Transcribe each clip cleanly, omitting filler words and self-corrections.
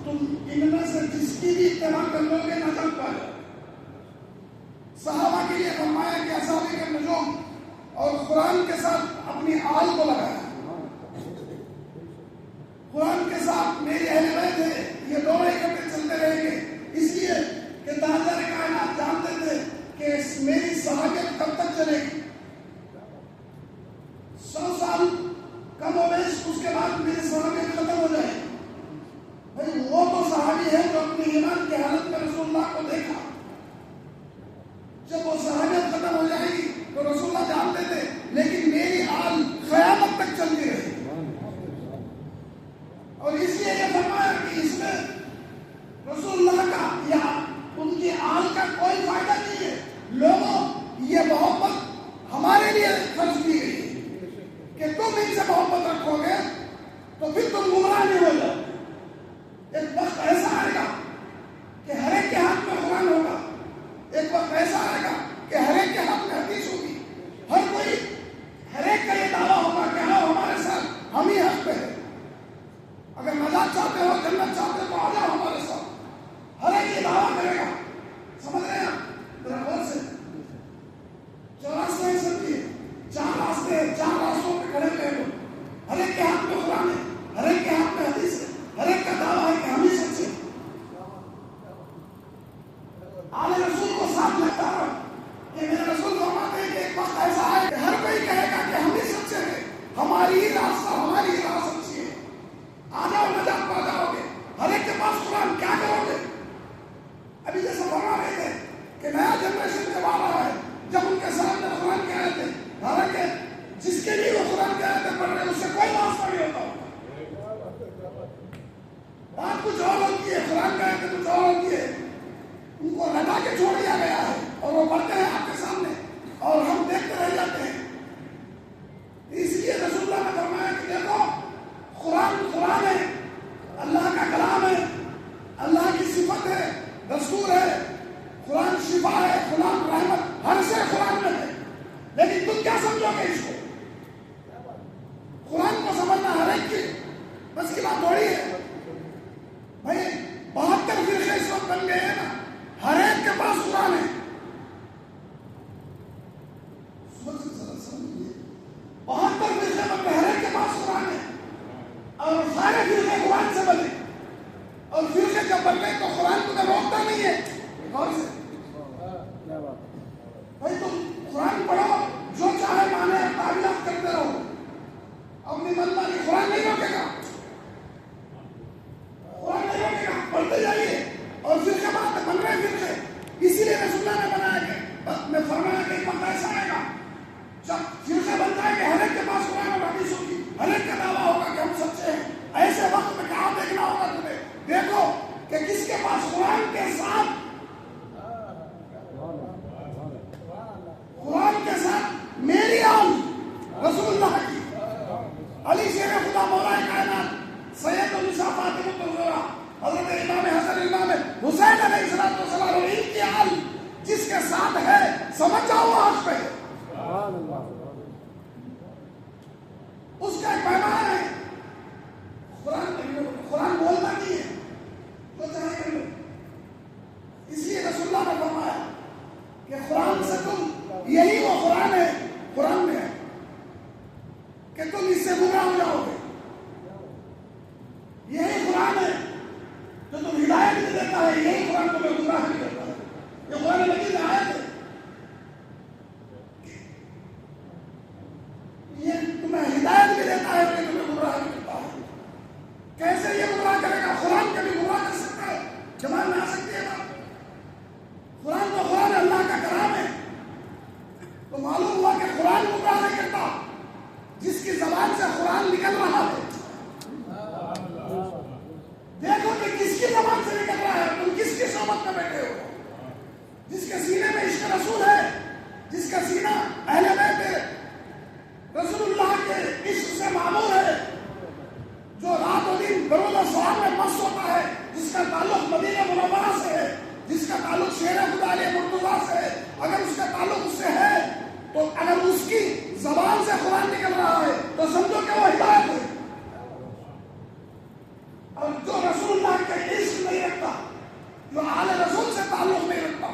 تم ان میں سے جس کی بھی اتباع کر لو گے نجات پا جاؤ۔ صحابہ کے لیے فرمایا کہ اصحاب النجوم اور قرآن کے ساتھ اپنی آل کو لگایا، قرآن کے ساتھ میری اہل بیت ہے، یہ دونوں اکٹھے چلتے رہیں گے، اس لیے کہ تاجدار کائنات جانتے تھے کہ میری صحابیت کب تک چلے گی، 100 سال کم و بیش، اس کے بعد میری صحابیت ختم ہو جائے گی۔ بھائی وہ تو صحابی ہے جو اپنی ایمان کی حالت میں رسول اللہ کو دیکھا، جب وہ صحابیت ختم ہو جائے گی تو رسول اللہ جانتے تھے، لیکن میری آل قیامت تک چلتی رہے گی۔ اور اس لیے یہ فرمایا کہ اس میں رسول اللہ کا یا ان کی آل کا کوئی فائدہ نہیں ہے۔ لوگوں یہ محبت ہمارے لیے فرض کی گئی ہے کہ تم ان سے محبت رکھو گے تو پھر تم گمراہ نہیں ہو جاؤ۔ ایک وقت ایسا آئے گا کہ ہر ایک کے ہاتھ میں قرآن ہوگا، ایک وقت ایسا آئے گا کہ ہر ایک کے ہاتھ میں حدیث ہوگی، ہر ایک کا یہ دعویٰ ہوگا کہ ہاں ہمارے ساتھ ہم ہی حق پہ ہیں، اگر نجات چاہتے ہو جنت چاہتے ہو تو آ جاؤ ہمارے ساتھ۔ ہر ایک یہ دعویٰ کرے گا، سمجھ رہے ہیں آپ؟ ذرا غور سے 4 راستے ہیں سب کے، 4 راستے ہیں، 4 راستوں پہ کھڑے ہوئے لوگ، ہر ایک کے ہاتھ میں قرآن ہے، ہر ایک کے ہاتھ میں حدیث ہے، ہر ایک کا دعویٰ ہے کہ ہم ہی سچے ہیں۔ آل رسول کو ساتھ لگتا ہے کہ میرے رسول فرماتے ہیں کہ ایک وقت ایسا ہے کہ ہر کوئی کہے گا کہ ہم ہی سچے ہیں، ہماری ہی راستہ، ہماری ہی راہ سچی ہے، آ جاؤ نجات پا جاؤ گے۔ ہر ایک کے پاس قرآن، کیا کرو گے؟ ابھی جیسے فرما رہے تھے کہ نیا جنریشن جب آ رہا ہے، جب ان کے سامنے قرآن کے آیتیں تھے، حالانکہ جس کے لیے وہ قرآن کے آیتیں پڑھ رہے ہیں اس سے کوئی واسطہ نہیں ہوتا، بات کچھ اور ہوتی ہے، قرآن کے آیتیں کچھ اور ہوتی ہے، ان کو لگا کے چھوڑ دیا گیا ہے اور وہ پڑھتے ہیں آپ کے سامنے اور ہم دیکھتے رہ جاتے ہیں۔ اس لیے رسول اللہ نے فرمایا کہ دیکھو قرآن ہے، اللہ کا کلام ہے، اللہ کی صفت ہے، دستور ہے، قرآن شفا ہے، قرآن رحمت، ہر سے قرآن میں ہے، لیکن تم کیا سمجھو گے اس کو؟ قرآن کو سمجھنا ہر ایک کی بس کی بات تھوڑی ہے۔ بھائی 72 فرقے اس وقت بن گئے ہیں نا، ہر ایک کے پاس قرآن ہے، 72 فرقے بن گئے، ہر ایک کے پاس قرآن ہے، اور سارے فرقے قرآن سے بنے، اور فرقے جب بن گئے تو قرآن تمہیں روکتا نہیں ہے۔ غور سے بھائی تم قرآن پڑھو، جو چاہے مانے، تعویلات کرتے رہو، اپنی من مانی، قرآن نہیں روکے گا، قرآن نہیں روکے گا، پڑھتے جائیے۔ اور فرقے بات بن رہے فرقے، اسی لیے رسول اللہ نے بنایا کہ میں فرمایا کہ ایک وقت ایسا آئے گا جب فرقے بن جائے کہ ہر ایک کے پاس قرآن اور حدیث ہوگی، ہر ایک کا دعویٰ ہوگا کہ ہم سچے ہیں۔ ایسے وقت میں کہاں دیکھنا ہوگا تمہیں؟ دیکھو کہ کس کے پاس قرآن کے ساتھ میری آل رسول اللہ کی، علی شیر خدا مولا کائنات، سید النساء فاطمہ الزہرا، حضرت امام حسن امام حسین علیہ السلام اور ان کی آل جس کے ساتھ ہے، سمجھ جاؤ وہ حق پہ ہے، اس کا ایک پیمانہ ہے۔ قرآن بولتا نہیں ہے تو چاہے کر لو، اس لیے رسول اللہ نے فرمایا کہ قرآن سے تم، یہی وہ قرآن ہے، قرآن میں ہے کہ تم اس سے گمراہ ہو جاؤ گے، یہی قرآن ہے جو تم ہدایت بھی دیتا ہے، یہی قرآن تمہیں گمراہ بھی کرتا ہے۔ یہ قرآن مجید میں آیت ہے، یہ تمہیں ہدایت بھی دیتا ہے، یہ تمہیں گمراہ بھی کرتا ہے۔ کیسے یہ گمراہ کرے گا؟ قرآن کے بھی گمراہ کر سکتا ہے، جمال میں آ سکتی ہے بات۔ قرآن تو قرآن اللہ کا کلام ہے، تو معلوم ہوا کہ قرآن گمراہ نہیں کرتا، جس کی زبان سے قرآن نکل رہا ہے۔ دیکھو کہ کس کی زبان سے نکل رہا ہے، تم کس کی صحبت میں بیٹھے ہو، جس کے سینے میں عشق رسول ہے، جس کا سینہ اہل بیت رسول اللہ کے عشق سے معمور ہے، جو رات و دن درود و سلام میں مست ہوتا ہے، جس کا تعلق مدینہ منورہ سے ہے، جس کا تعلق شیر خدا علیہ مرتضیٰ سے ہے، اگر اس کا تعلق اس سے ہے تو اگر اس کی زبان سے قرآن نکل رہا ہے تو سمجھو کہ وہ ہدایت ہے۔ اور جو رسول اللہ کے رکھتا, جو آل رسول سے تعلق نہیں رکھتا.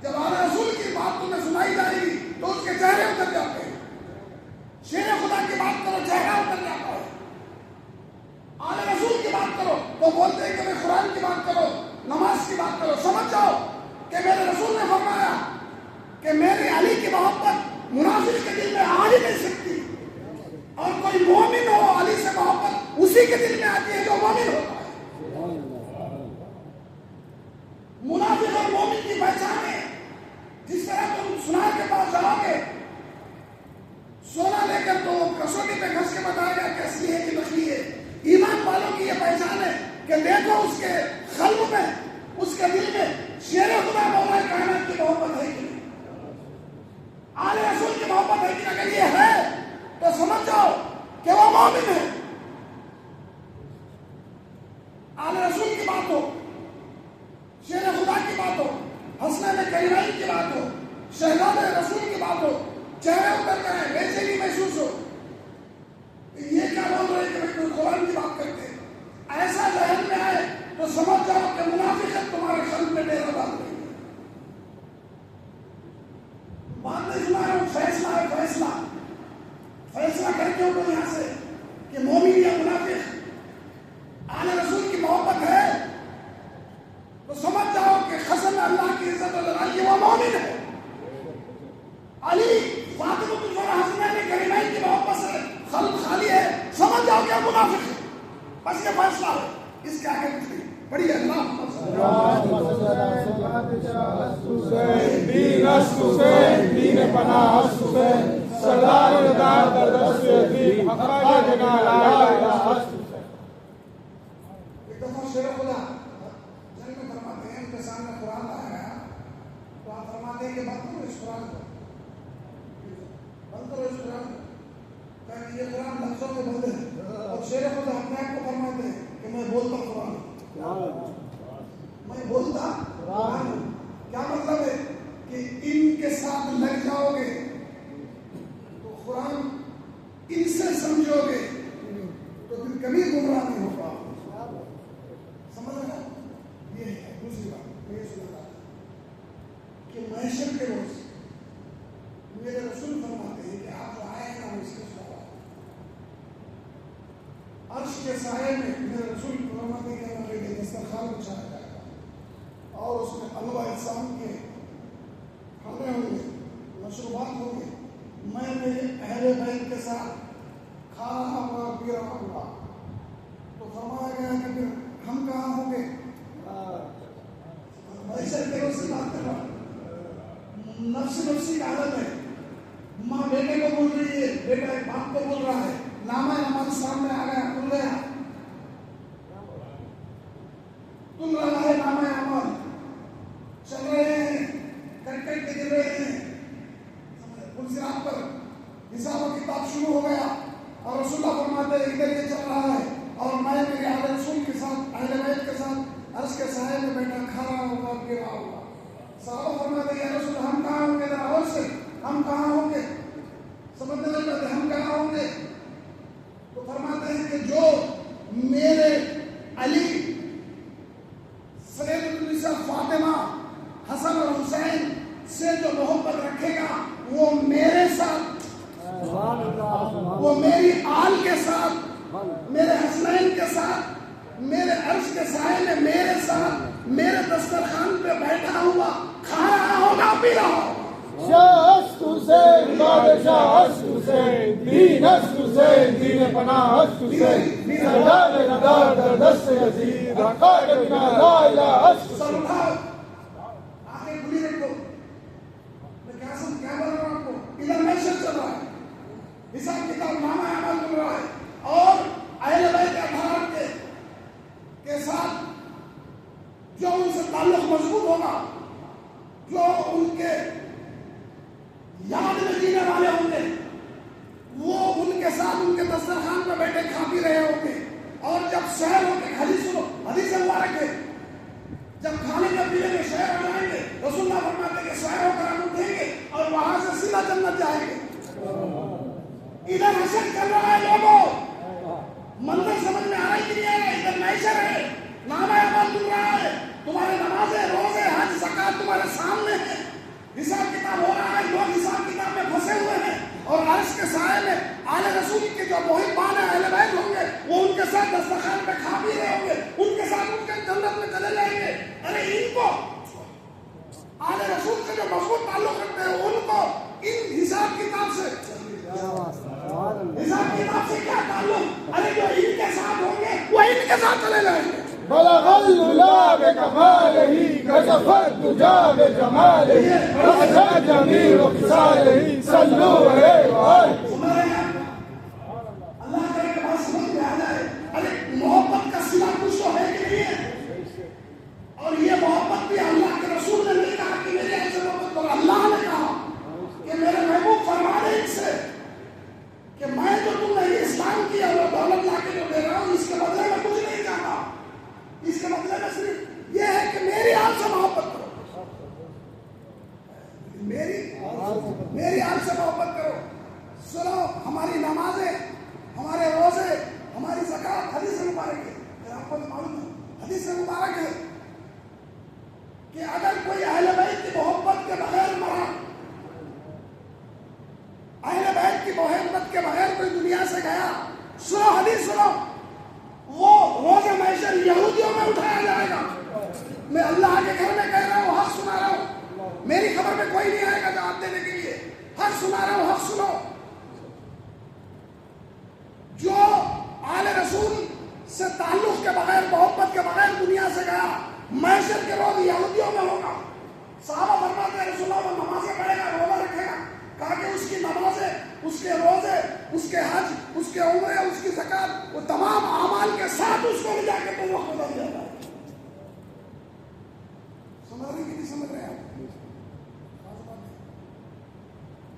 جب آل رسول کی بات تمہیں سنائی جائے گی تو اس کے چہرے اتر جاتے ہیں. شیر خدا کی بات کرو, چہرہ اتر جاتا ہے. آل رسول کی بات کرو تو بولتے ہیں کہ میں قرآن کی بات کرو, نماز کی بات کرو. سمجھ جاؤ کہ میرے رسول نے فرمایا کہ میری علی کی محبت منافق کے دل میں آ ہی نہیں سکتی, اور کوئی مومن ہو علی سے محبت اسی کے دل میں آتی ہے جو مومن ہوتا ہے. منافق اور مومن کی پہچان ہے. جس طرح تم سنا کے پاس جاؤ گے سونا لے کر تو کسوٹی پہ گھس کے بتائے گا کیسی ہے کہ نقلی ہے. ایمان والوں کی یہ پہچان ہے کہ دیکھو اس کے قلب میں, اس کے دل میں شیر خدا مولا کائنات کی محبت ہے کہ نہیں, آل رسول کی محبت ہے کہ اگر یہ ہے تو سمجھ جاؤ کہ وہ مومن ہے. آل رسول کی بات ہو, شیر خدا کی بات ہو, حسنین کریمین کی بات ہو, شہزاد رسول کی بات ہو, چہرے اتر جائے, بے چینی محسوس ہو, یہ کیا بول رہے کہ کوئی قرآن کی بات کرتے, ایسا ذہن میں آئے تو سمجھ جاؤ کہ منافقت تمہارے قلب میں ڈیرا ڈال رہی ہے. بات نہیں سنا رہا ہوں, فیصلہ ہے, فیصلہ فیصلہ کر کے ہو یہاں سے کہ مومن یا منافق. آل رسول کی محبت ہے تو سمجھ جاؤ کہ قسم اللہ کی عزت و جلال وہ مومن ہے. علی فاطمہ الزہرا حسنین کریمین کی محبت سے قلب خالی ہے, سمجھ جاؤ کہ منافق ہے. بس یہ فیصلہ ہے, اس کے آگے کچھ نہیں. بڑی اللہ دین پناہ سردار ایک دفعہ شیر خدا جنگ میں فرماتے ہیں, ان کے سامنے قرآن لایا گیا تو آپ فرماتے ہیں کہ بند کرو اس قرآن کو, بند کرو اس قرآن کو, تاکہ یہ قرآن لفظوں میں بند ہے. اور شیر خدا اپنے آپ کو فرماتے ہیں کہ میں بولتا قرآن, میں بولتا قرآن. کیا مطلب ہے کہ ان کے ساتھ لگ جاؤ گے تو قرآن ان سے سمجھو گے تو پھر کبھی گمراہ نہیں ہوگا. سمجھ رہے ہیں؟ یہ ہے دوسری بات. میں یہ سنتا کہ محشر کے روز میرے رسول فرماتے ہیں کہ آپ جو آئے ہیں نا اس کے سوال عرش کے سائے میں میرے رسول فرماتے ہیں کہ ہمارے دسترخوان بچھایا جائے گا اور اس میں انواع اقسام کے کھانے ہوں گے, مشروبات ہوں گے. میں میرے اہل بیت کے ساتھ کھا رہا ہوں, پی رہا ہوں. تو فرمایا گیا کہ پھر ہم کہاں ہوں گے؟ محشر کے روز سے بات کر رہا ہوں. نفسی کا عالم ہے. ماں بیٹے کو بول رہی ہے, بیٹا ایک باپ کو بول رہا ہے, نامہ ہمارے سامنے آ گیا, کھل گیا, تم رہا ہے نامہ عمل, چل رہے ہیں, کٹ کٹ کے گر رہے ہیں. پلسرات پر حساب و کتاب شروع ہو گیا اور رسول اللہ فرماتے ہیں ادھر یہ چل رہا ہے اور میں میرے اہل رسول کے ساتھ, اہل بیت کے ساتھ عرش کے سائے میں بیٹھا کھا رہا ہوگا, پی رہا ہوگا. صحابہ فرماتے ہیں یا رسول ہم کہاں ہوں گے؟ ذرا اور سے ہم کہاں ہوں گے؟ سمجھتے نہیں پاتے ہم کہاں ہوں گے؟ تو فرماتے ہیں کہ جو میرے علی سید النساء فاطمہ حسن اور حسین سے جو محبت رکھے گا وہ میرے ساتھ, وہ میری آل کے ساتھ, میرے حسنین کے ساتھ, میرے عرش کے سائے میں میرے ساتھ میرے دسترخوان پہ بیٹھا ہوا کھا رہا ہوگا, پی رہا ہوگا. شاست حسین بادشاہ ہست حسین دین ہست حسین دین پناہ ہست حسین سردار ندار در دست یزید حقائق بنا لا الہ ہست حسین. آنکھیں کھلی رکھو, میں کیا بول رہا ہوں آپ کو, ادھر محشر چل رہا ہے, حساب کتاب نامہ عمل مل رہا ہے, اور اہل بیت اطہار کے ساتھ جو ان سے تعلق مضبوط ہوگا, جو ان کے یاد میں جینے والے ہوں گے, وہ ان کے ساتھ ان کے دسترخوان پہ بیٹھے کھا پی رہے ہوں گے. اور جب شہر ہو کے حدیث سنو, حدیث مبارک ہے, جب کھانے کا پینے کے شہر ہو جائیں گے رسول اللہ فرماتے ہیں کہ شہر ہو کر ہم اٹھیں گے اور وہاں سے سیدھا جنت جائیں گے. ادھر حشر چل رہا ہے لوگوں, منظر سمجھ میں آ رہا ہے کہ نہیں آ رہا, ادھر محشر ہے, نامہ عمل مل رہا ہے, جو مضبوط تعلق رکھتے ہیں ان کو ان حساب کتاب سے کیا تعلق؟ ارے جو ان کے ساتھ ہوں گے وہ ان کے ساتھ چلے جائیں گے. بلغ العلا بکمالہ کشف الدجا بجمالہ رفع جمیع خصالہ صلو علیہ وآلہ. اللہ کرے کہ بات سمجھ میں آ جائے. ارے محبت کا صلہ کچھ تو ہے کہ نہیں ہے؟ اور یہ محبت بھی اللہ کے رسول نے نہیں کہا کہ میرے ایسے محبت کرو. اللہ نے کہا کہ میرے محبوب فرما دے ان سے کہ میں جو تم نے اسلام کیا وہ دولت لا کے جو دے رہا ہوں اس کے بدلے میں کچھ نہیں چاہتا. اس کے بدلے میں صرف یہ ہے کہ میری آپ سے محبت کرو. میری آپ سے محبت کرو. سنو ہماری نمازیں، ہمارے روزے، ہماری زکات حدیث مبارک ہے. آپ کو معلوم ہے حدیث مبارک ہے کہ اگر کوئی اہل بیت کی محبت کے بغیر مرا، اہل بیت کی محبت کے بغیر کوئی دنیا سے گیا، سنو حدیث سنو، وہ روز محشر یہودیوں میں اٹھایا جائے گا. میں اللہ کے گھر میں کہہ رہا ہوں، حق سنا رہا ہوں. میری خبر میں کوئی نہیں آئے گا جواب دینے کے لیے. حق سنا رہا ہوں، حق سنو. جو آل رسول سے تعلق کے بغیر، محبت کے بغیر دنیا سے گیا، محشر کے روز یہودیوں میں ہوگا. صحابہ فرماتے ہیں رسول اللہ وہ نمازیں پڑھے گا، روزہ رکھے گا. کہا کہ اس کی نمازیں، اس کے روزے، اس کے حج، اس کے عمرے، اس کی زکات، وہ تمام اعمال کے ساتھ اس کو لے جا کے تو وہ خدا دیا جائے. سمجھ رہے کہ نہیں سمجھ رہے آپ؟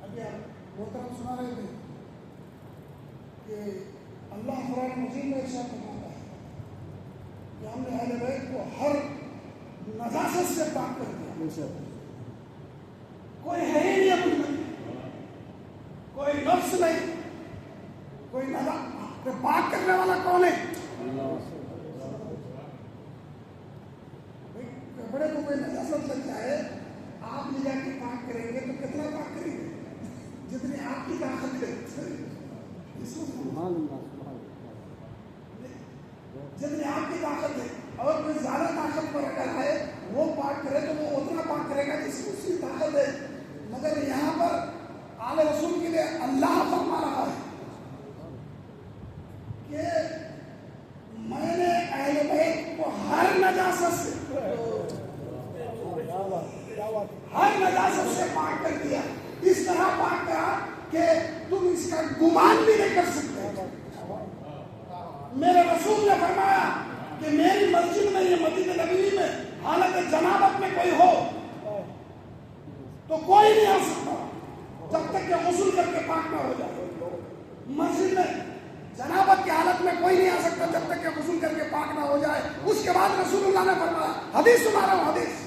ابھی آپ محترم سنا رہے تھے کہ اللہ قرآن مجید میں ارشاد فرماتا ہے کہ ہم نے اہل بیت کو ہر نجاست سے پاک کر دیا. کوئی ہے ہی نہیں اپنی میں، کوئی نفس نہیں، کوئی نجاست. پاک کرنے والا کون ہے؟ کپڑے کو کوئی نجاست لگ جائے، آپ لے جا کے پاک کریں گے تو کتنا پاک کریں گے؟ جتنی آپ کی طاقت ہے. جتنی آپ کی طاقت ہے. اور کوئی زیادہ طاقت پر اگر ہے وہ پاک کرے تو وہ اتنا پاک کرے گا جس کی اس کی طاقت ہے. مگر یہاں پر آل رسول کے لیے اللہ فرما رہا ہے کہ میں نے اہل بیت کو ہر نجاست سے پاک کر دیا. اس طرح پاک کرا کہ تم اس کا گمان بھی نہیں کر سکتے. میرے رسول نے فرمایا کہ میری مسجد میں، یہ مسجد نبوی میں، حالت جنابت میں کوئی ہو تو کوئی نہیں آ سکتا جب تک کہ غسل کر کے پاک نہ ہو جائے. مسجد میں جنابت کی حالت میں کوئی نہیں آ سکتا جب تک کہ غسل کر کے پاک نہ ہو جائے. اس کے بعد رسول اللہ نے فرمایا، حدیث سنا رہا ہوں، حدیث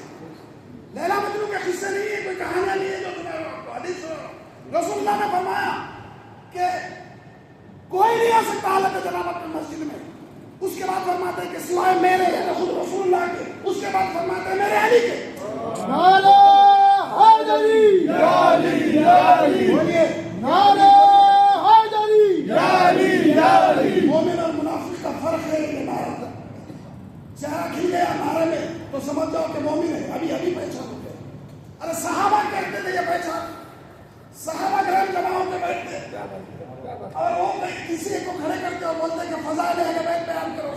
لیلا مجنون کے قصے نہیں ہے، کوئی کہانیاں نہیں ہے جو سنا رہا ہوں، حدیث سنا رہا ہوں. رسول اللہ نے فرمایا کہ کوئی نہیں آ سکتا حالت جنابت میں مسجد میں. اس کے بعد فرماتے ہیں کہ سوائے میرے رسول اللہ کے. اس کے بعد فرماتے ہیں میرے علی کے. نعرہ حیدری یا علی یا علی، نعرہ حیدری یا علی یا علی. مومن اور منافق کا فرق ہے یہ نعرہ. چہرہ کھل گیا نعرے میں تو سمجھ جاؤ کہ مومن ہے. ابھی پہچان ہو گئے. ارے صحابہ کہتے تھے یہ پہچان. صحابہ گرام جمع ہو کے بیٹھتے اور وہ کسی کو کھڑے کرتے اور بولتے کہ فضائل اہل بیت بیان کرو.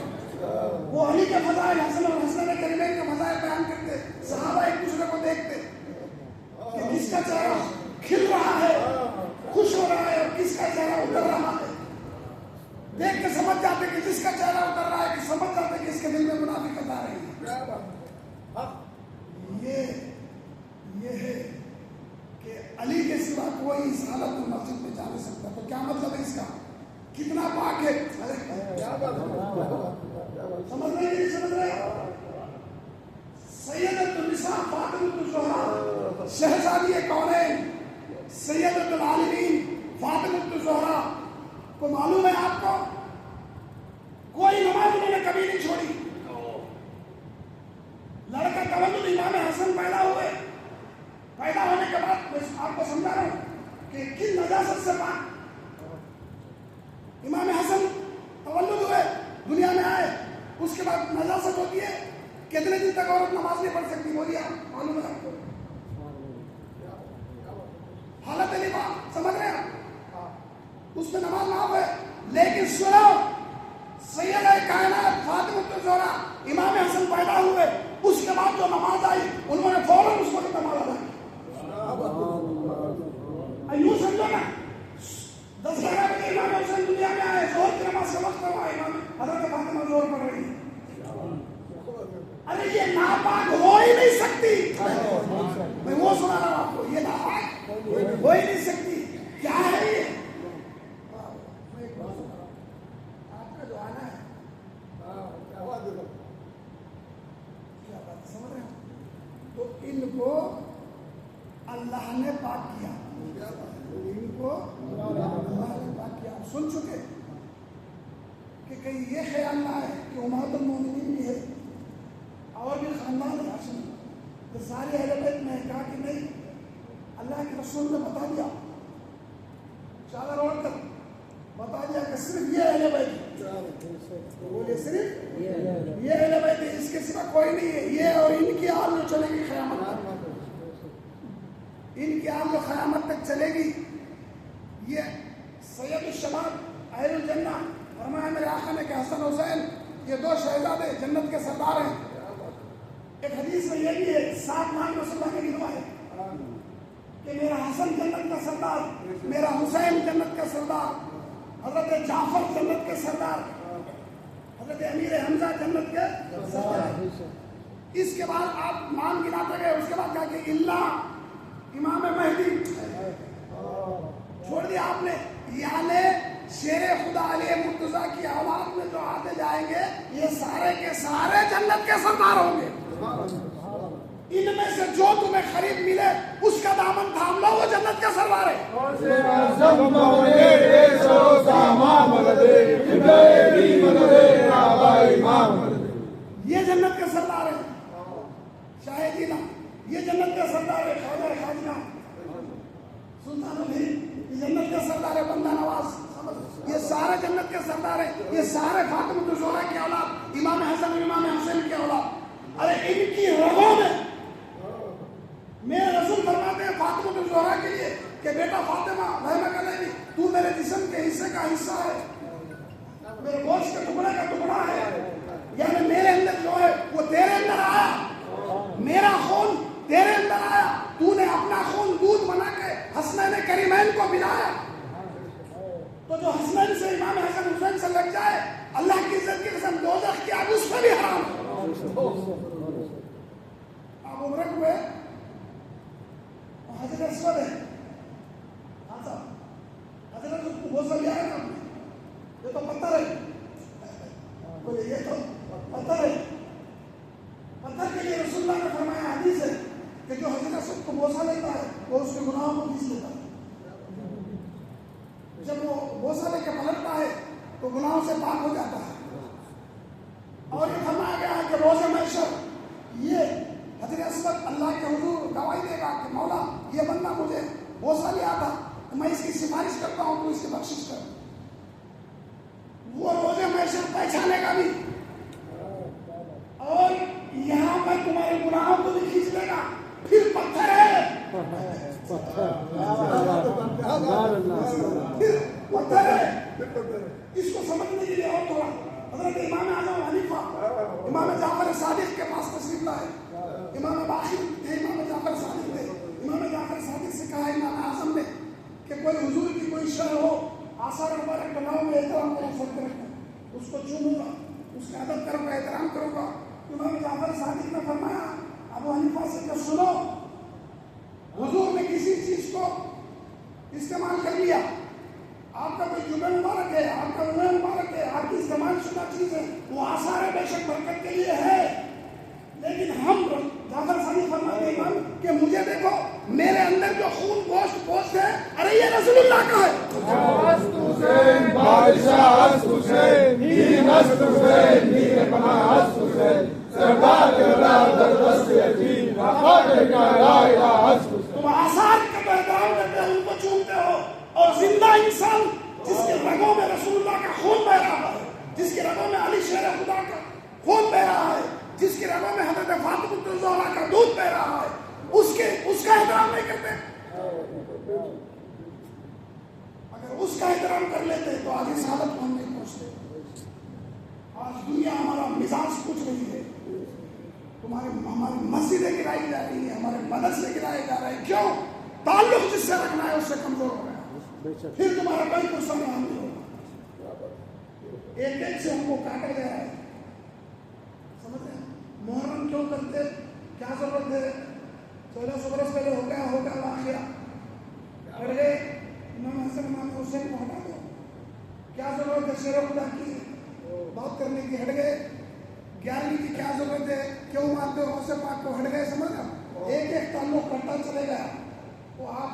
وہ علی کے فضائل، حسن اور حسین کریمین کے فضائل بیان کرتے. صحابہ ایک دوسرے کو دیکھتے کہ کس کا چہرہ کھل رہا ہے، خوش ہو رہا ہے، اور کس کا چہرہ اتر رہا ہے. دیکھ کے سمجھ جاتے کہ جس کا چہرہ اتر رہا ہے کہ سمجھ جاتے کہ اس کے دل میں منافقت آ رہی ہے. یہ ہے کہ علی کے سوا کوئی اس حالت میں مسجد میں جا نہیں سکتا. تو کیا مطلب ہے اس کا؟ کتنا پاک ہے. سمجھ رہے نہیں سمجھ رہے؟ سیدۃ النساء فاطمۃ الزہرا، شہزادی کونین، سیدۃ العالمین فاطمۃ الزہرا کو معلوم ہے آپ کو؟ کوئی نماز انہوں نے کبھی نہیں چھوڑی. لڑکا تولد امام حسن پیدا ہوئے، پیدا ہونے کے بعد آپ کو سمجھا رہا ہوں کہ کن نجاست سے پاک. امام حسن تولد ہوئے، دنیا میں آئے، اس کے بعد نجاست ہوتی ہے. کتنے دن تک عورت نماز نہیں پڑھ سکتی؟ بولیے آپ، معلوم ہے آپ کو؟ حالت لباس سمجھ رہے ہیں اس میں نماز معاف ہے. لیکن سنو سید کائنات فاطمہ الزہرا امام حسن پیدا ہوئے اس کے بعد جو نماز آئی انہوں نے فوراً اس وقت نماز ادا کی. یوں سمجھو نا 10-11 بجے امام حسن دنیا میں آئے ظہر کی نماز کا وقت ہوا امام حضرت فاطمہ ظہر پڑھ رہی ہے. ارے یہ ناپاک ہو ہی نہیں سکتی. میں وہ سنا رہا ہوں آپ کو یہ ناپاک ہو ہی نہیں سکتی. کیا ہے یہ آپ کا جو آنا ہے کیا بات سمجھ رہے ہیں. تو ان کو اللہ نے پاک کیا. ان کو اللہ نے پاک کیا. آپ سن چکے کہ کہیں یہ خیال نہ ہے کہ امہات المومنین بھی ہے اور بھی خاندان ہے. تو سارے اہل بیت میں کہا کہ نہیں اللہ کے رسول نے بتا دیا چادر اوڑھ کر بتا دیا کہ صرف یہ اہل بیت بولے صرف یہ اہل بیت ہے اس کے سوا کوئی نہیں ہے. یہ اور ان کی آل جو چلے گی قیامت تک ان کی آل جو قیامت تک چلے گی. یہ سید الشباب اہل الجنہ فرمایا میرے آقا نے کہ حسن حسین یہ 2 شہزادے جنت کے سردار ہیں. ایک حدیث میں یہ بھی ہے 7 نام رسول اللہ نے گنوائے کہ میرا حسن جنت کا سردار, میرا حسین جنت کا سردار, حضرت جعفر جنت کے سردار, حضرت امیر حمزہ جنت کے سردار. اس کے بعد آپ نام گناتے گئے. اس کے بعد کہا کہ اللہ امام مہدی چھوڑ دیا آپ نے. یعنی شیر خدا علی مرتضیٰ کی اولاد میں جو آتے جائیں گے یہ سارے کے سارے جنت کے سردار ہوں گے. ان میں سے جو تمہیں قریب ملے اس کا دامن تھام لو وہ جنت کا سردار ہے. یہ جنت کا سردار ہے. شاہ جینا یہ جنت کا سردار ہے. خواجہ خواجہ سلطان علی یہ جنت کا سردار ہے. بندہ نواز یہ سارے جنت کے سردار ہیں. یہ سارے فاطمہ الزہرا کی اولاد امام حسن اور امام حسین کی اولاد. ارے ان کی رگوں میں میرے رسول فرماتے ہیں فاطمہ الزہرا کے لیے کہ بیٹا فاطمہ رحمۃ اللہ علیہ تو میرے جسم کے حصے کا حصہ ہے, میرے گوشت کے ٹکڑے کا ٹکڑا ہے. یعنی میرے اندر جو ہے وہ تیرے اندر آیا, میرا خون تیرے اندر آیا, تو نے اپنا خون دودھ بنا کے حسنین کریمین کو ملایا. تو جو حسنین سے امام حسن حسین سے لگ جائے اللہ کی عزت کی قسم دوزخ کی آگ اس میں بھی حرام ہے. آپ عمرہ ہوئے حضرت اسود ہے. ہاں صاحب حضرت اس کو بہت لیا ہے نا یہ تو پتھر ہے. بولے یہ تو پتھر ہے. پتھر کے لیے رسول اللہ نے فرمایا حدیث ہے کہ جو حضرت اسود کو بوسا لیتا ہے وہ اس کے گناہوں کو گھیس لیتا ہے. جب وہ بوسا لے کے پلٹتا ہے تو گناہوں سے پاک ہو جاتا ہے. اور یہ فرمایا گیا ہے کہ روز محشر یہ حضرت اسود اللہ کے حضور گواہی دے گا کہ مولا یہ بندہ مجھے بوسا لیا تھا میں اس کی سفارش کرتا ہوں تو اس کی بخشش کر. وہ روز محشر پہچانے گا بھی اور یہاں پر تمہارے گناہوں کو بھی کھینچ لے گا. پھر پتھر ہے پھر پتھر ہے. اس کو سمجھنے کے لیے اور تھوڑا حضرت امام اعظم حنیفہ امام جعفر صادق کے پاس تشریف لائے. امام باقر تھے, امام جعفر صادق تھے. امام جعفر صادق سے کہا امام اعظم نے کہ کوئی حضور کی کوئی شے ہو آثار مبارک بناؤ میں احترام کروں سب کروں اس کو چوموں گا اس کا ادب کروں گا احترام کروں گا. امام جعفر صادق نے فرمایا ابو حنیفہ سے کہ سنو حضور نے کسی چیز کو استعمال کر لیا, آپ کا کوئی جمعہ مبارک ہے, آپ کا عمرہ مبارک ہے, آپ کی استعمال شدہ چیز ہے, وہ آثار بے شک برکت کے لیے ہے. لیکن ہم جعفر صادق فرماتے ہیں کہ مجھے دیکھو میرے اندر جو خون گوشت پوشت ہے ارے یہ رسول اللہ کا ہے. تم آثار کا احترام کرتے ہو, ان کو چومتے ہو, اور زندہ انسان جس کے رگوں میں رسول اللہ کا خون بہ رہا ہے, جس کے رگوں میں علی شیر خدا کا خون بہ رہا ہے, جس کے رگوں میں حضرت فاطمہ الزہرا کا دودھ بہ رہا ہے, اس کا احترام نہیں کرتے. کا احترام کر لیتے تو آج اس حالت کو ہم نہیں پہنچتے. آج دنیا ہمارا مزاج پوچھ رہی ہے, ہماری مسجدیں گرائی جا رہی ہیں, ہمارے مدرسے گرائے جا رہے ہیں. کیوں؟ تعلق جس سے رکھنا ہے اس سے کمزور ہو رہا ہے. پھر تمہارا کوئی غصہ نہیں ہوگا. ایک ایک سے ہم کو کاٹا گیا ہے. سمجھ رہے ہیں؟ محرم کیوں کرتے؟ کیا ضرورت ہے؟ 1400 برس پہلے ہو گیا واقعہ, ہٹ گئے. امام حسن امام حسین کو ہٹا دو. کیا ضرورت ہے شیر خدا کی بات کرنے کی؟ ہٹ گئے. 11ویں کی کیا ضرورت ہے؟ کیوں مانتے ہو غوث پاک کو؟ ہٹ گئے. سمجھ رہا؟ ایک ایک تعلق کرتا چلے گا تو آپ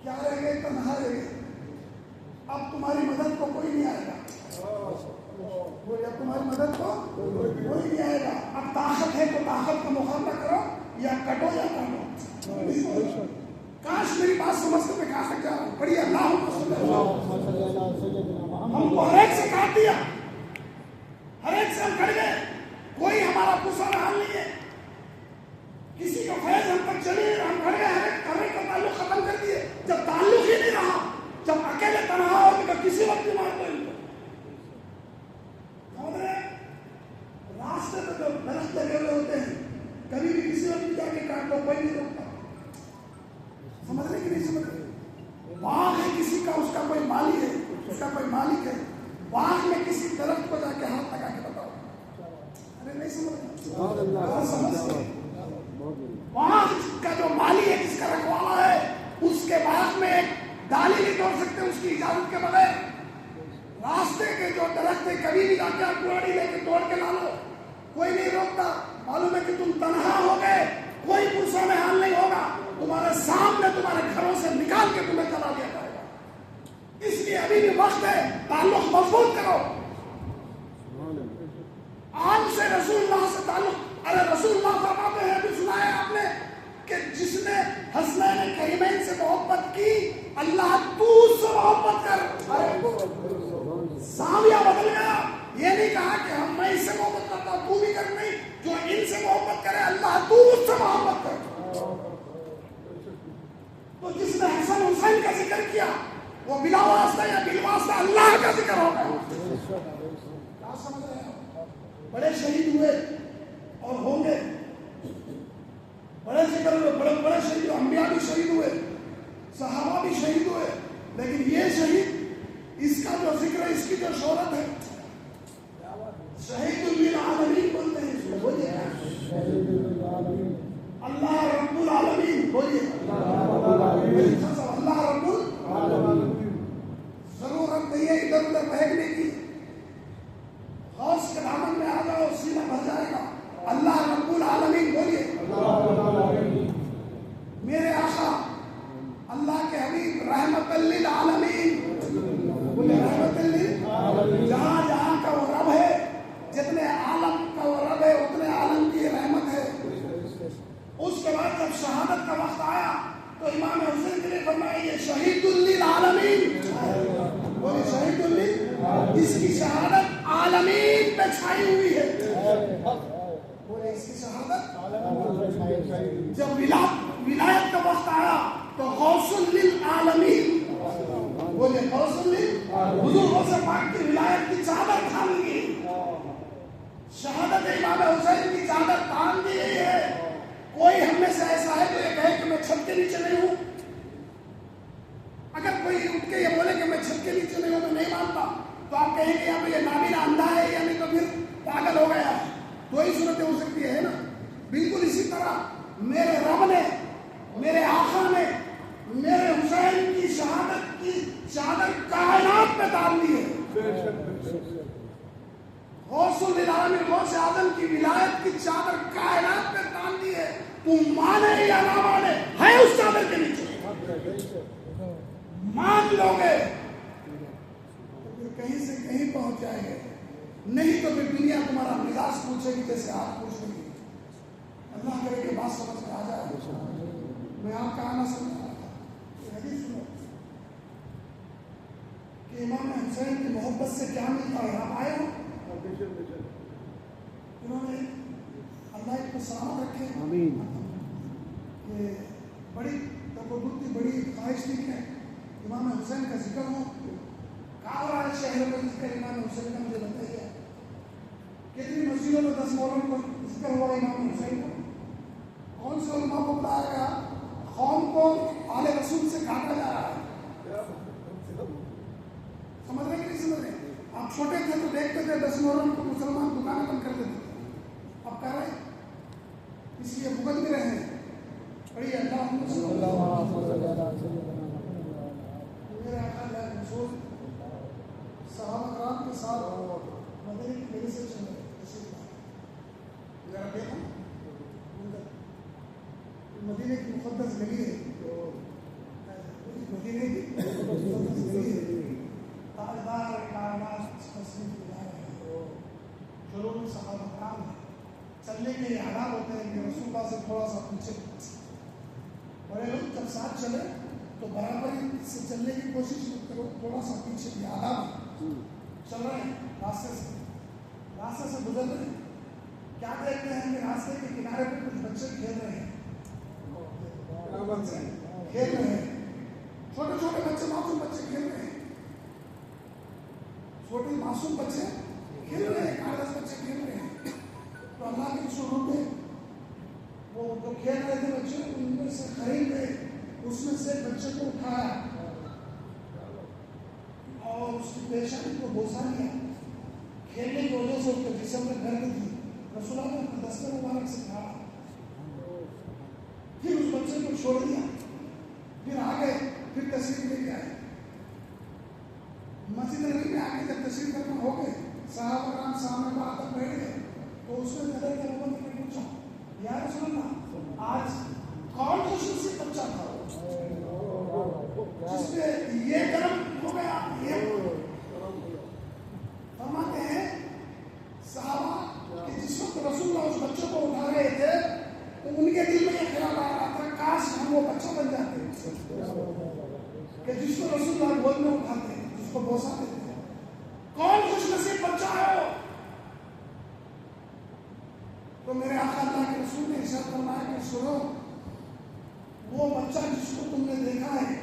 کیا رہ گئے؟ تنہا رہ گئے. اب تمہاری مدد کو کوئی نہیں آئے گا. اب تمہاری مدد کو کوئی نہیں آئے گا. اب طاقت ہے تو طاقت کا مقابلہ کرو, یا کٹو یا کاٹو. کاش میری بات سمجھتے میں کہاں تک جا رہا ہوں. پڑھیے اللہم صلی اللہ. ہم کو ہر ایک سے کاٹ دیا, ہر ایک سے ہم کٹ گئے. کوئی ہمارا پوچھا حال نہیں ہے. کسی کا فیض ہم تک چلی, ہم کٹ گئے. ہر ایک کا تعلق ختم کر دیے. جب تعلق ہی نہیں رہا, جب اکیلے تنہا ہو تو کسی وقت بھی مار دو ان کو. راستے میں جو درخت لگے ہوئے ہوتے ہیں, کبھی بھی کسی وقت بھی جا کے کاٹ دو, کوئی نہیں روکتا. سمجھ رہے کہ نہیں سمجھ رہے؟ باغ ہے کسی کا, اس کا کوئی مالی ہے, اس کا کوئی مالک ہے. باغ میں کسی درخت کو جا کے ہاتھ لگا کے بتاؤ. ارے نہیں سمجھ رہے؟ باغ کا جو مالی ہے, جس کا رکھوالا ہے, اس کے باغ میں ایک ڈالی نہیں توڑ سکتے اس کی اجازت کے بغیر. راستے کے جو درخت ہے, کبھی بھی جا کے آپ کلاڑی لے کے توڑ کے لا لو, کوئی نہیں روکتا. معلوم ہے کہ تم تنہا ہو گئے, کوئی پرسوں میں حال نہیں ہوگا. تمہارے سامنے تمہارے گھروں سے نکال کے تمہیں چلا دیا جائے گا. اس لیے ابھی بھی وقت ہے, تعلق مضبوط کرو. عام سے رسول اللہ سے تعلق. ارے رسول اللہ فرماتے ہیں, ابھی سنا ہے آپ نے, کہ جس نے حسنین کریمین سے محبت کی, اللہ تو اس سے محبت کر. زاویہ بدل گیا. یہ نہیں کہا کہ میں اس سے محبت کرتا ہوں, تو بھی کر. نہیں, جو ان سے محبت کرے, اللہ تو اس سے محبت کر. تو جس نے حسن حسین کا ذکر کیا, وہ بلا واسطہ یا بال واسطہ اللہ کا ذکر ہوگا. کیا سمجھ رہے ہیں؟ بڑے شہید ہوئے اور ہوں گے, بڑے ذکر ہوئے, بڑے شہید, انبیاء بھی شہید ہوئے, صحابہ بھی شہید ہوئے, لیکن یہ شہید, اس کا جو ذکر ہے, اس کی جو شہرت ہے, شہید للعالمین بولتے ہیں. بولیے اللہ رب العالمین. بولیے اللہ رب العالمین. ضرورت نہیں ہے ادھر ادھر بہکنے کی. غوث کے دامن میں آ جاؤ, سینہ بھر جائے گا. اللہ رب العالمین. بولیے میرے آقا اللہ کے حبیب رحمت للعالمین. بولیے رحمت للعالمین. جہاں جہاں کا وہ رب ہے, جتنے عالم کا وہ رب ہے, اتنے عالم کی رحمت ہے. اس کے بعد جب شہادت کا وقت آیا تو امام حسین کے لیے فرمایا, یہ شہید للعالمین. بولیے شہید للعالمین. اس کی شہادت عالمین پہ چھائی ہوئی ہے. بولے اس کی شہادت. جب ولایت کا وقت آیا تو غوث للعالمین. بولے غوث للعالمین. حضور غوث پاک کی ولایت کی چادر تھام گئی. شہادت امام حسین کی چادر تھام دی گئی ہے. کوئی ہم میں سے ایسا ہے جو یہ کہے کہ میں چھت کے نیچے نہیں ہوں؟ اگر کوئی اٹھ کے یہ بولے کہ میں چھت کے نیچے نہیں ہوں, میں نہیں مانتا, تو آپ کہیں گے یا یہ نابینا اندھا ہے, یا نہیں تو پھر پاگل ہو گیا. دو ہی صورتیں ہو سکتی ہے نا. بالکل اسی طرح میرے رب نے, میرے آقا نے, میرے حسین کی شہادت کی چادر کائنات میں ڈال دی ہے. غوث للعالمین, غوث اعظم کی ولایت کی چادر کائنات میں ڈال دی ہے. تم مانے یا نہ مانے, ہے اس چادر کے نیچے. مان لو گے تو پھر کہیں سے کہیں پہنچ جائے گے, نہیں تو پھر دنیا تمہارا مزاج پوچھے گی جیسے آپ پوچھ رہی. اللہ کرے کہ بات سمجھ میں آ جائے. میں آپ کا آنا سمجھ رہا تھا. حدیث سنو کہ امام حسین کی محبت سے کیا ملتا ہے. آپ آئے ہو, انہوں نے اللہ ایک کو سلامت رکھے. کہ بڑی تقدس تھی, بڑی خواہش تھی کہ امام حسین کا ذکر ہو. کہاں ہو رہا ہے شہر میں ذکر امام حسین کا؟ مجھے بتائیے. کتنی مسجدوں میں 10 محرم کو ذکر ہوا امام حسین کا؟ کون سے علماء کو بتایا گیا قوم کو آل رسول سے کاٹا جا رہا ہے؟ سمجھ رہے کہ نہیں سمجھ رہے؟ آپ چھوٹے تھے تو دیکھتے تھے 10 محرم کو مسلمان دکانیں بند کر دیتے تھے. اب کہہ رہے ہیں اس لیے بھگت بھی رہے ہیں. پڑھیے اللہ میرے آقا رسول صحابہ کرام کے ساتھ مدینے کی گلی سے چل رہے ذرا دیکھو. مدینے کی مقدس گلی ہے, مدینے کی مقدس گلی ہے. تاجدار کائنات شروع صحابہ کرام ہے. چلنے کے لیے آداب ہوتے ہیں کہ رسول اللہ سے تھوڑا سا پیچھے. بڑے لوگ جب ساتھ چلے تو برابری سے چلنے کی کوشش کرو, تھوڑا سا پیچھے بھی آداب. چل رہے ہیں راستے سے گزر رہے ہیں, کیا دیکھتے ہیں کہ راستے کے کنارے پہ کچھ بچے کھیل رہے ہیں. چھوٹے چھوٹے بچے, معصوم بچے کھیل رہے ہیں. چھوٹے معصوم بچے کھیل رہے ہیں, کاغذ بچے کھیل رہے ہیں. تو اللہ کے رسول نے وہ جو کھیل رہے تھے بچے, ان میں سے خرید گئے. اس میں سے بچے کو اٹھایا اور اس کی پیشانی کو بوسا لیا. کھیلنے کی وجہ سے اس کے جسم میں درد تھی. رسول اللہ نے دستر مبارک سے کہا, پھر اس بچے کو چھوڑ دیا. پھر آگے پھر تشریف لے کے آئے. مسجد نبی میں آگے جب تشریف کرنا ہو گئے, صحابہ کرام سامنے بات تک بیٹھ گئے تو اس نے نظر کے نبوت نے پوچھا, یا رسول اللہ آج کون خوش نصیب بچہ تھا جس پہ یہ کرم ہو گیا؟ یہ فرماتے ہیں صحابہ کہ جس وقت رسول اللہ اس بچوں کو اٹھا رہے تھے تو ان کے دل میں یہ خیال آ رہا تھا کاش ہم وہ بچہ بن جاتے کہ جس کو رسول اللہ گود میں اٹھاتے ہیں, جس کو بوسا دیتے ہیں. کون خوش نصیب بچہ ہے وہ؟ تو میرے آقا اللہ کے رسول نے ارشاد فرمایا کہ سنو, وہ بچہ جس کو تم نے دیکھا ہے,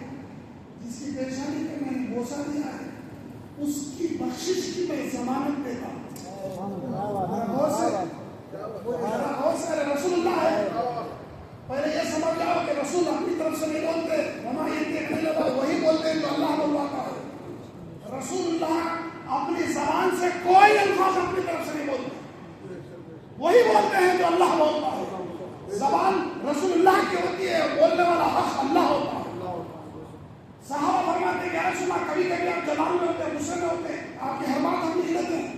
جس کی پیشانی پہ میں نے بوسا دیا ہے, اس کی بخشش کی میں ضمانت دیتا ہوں. رسول اللہ ہے. پہلے یہ سمجھ جاؤ کہ رسول اپنی طرف سے نہیں بولتے, وہی بولتے ہیں تو اللہ بولواتا ہے. رسول اللہ اپنی زبان سے کوئی الفاظ اپنی طرف سے نہیں بولتے, وہی بولتے ہیں جو اللہ بولتا ہے. زبان رسول اللہ کی ہوتی ہے, بولنے والا حق اللہ ہوتا ہے. صحابہ فرماتے ہیں کہ رسول اللہ کبھی کبھی آپ جلال میں ہوتے ہیں, غصے میں ہوتے ہیں, آپ کی ہر بات ہم لکھ لیتے ہیں.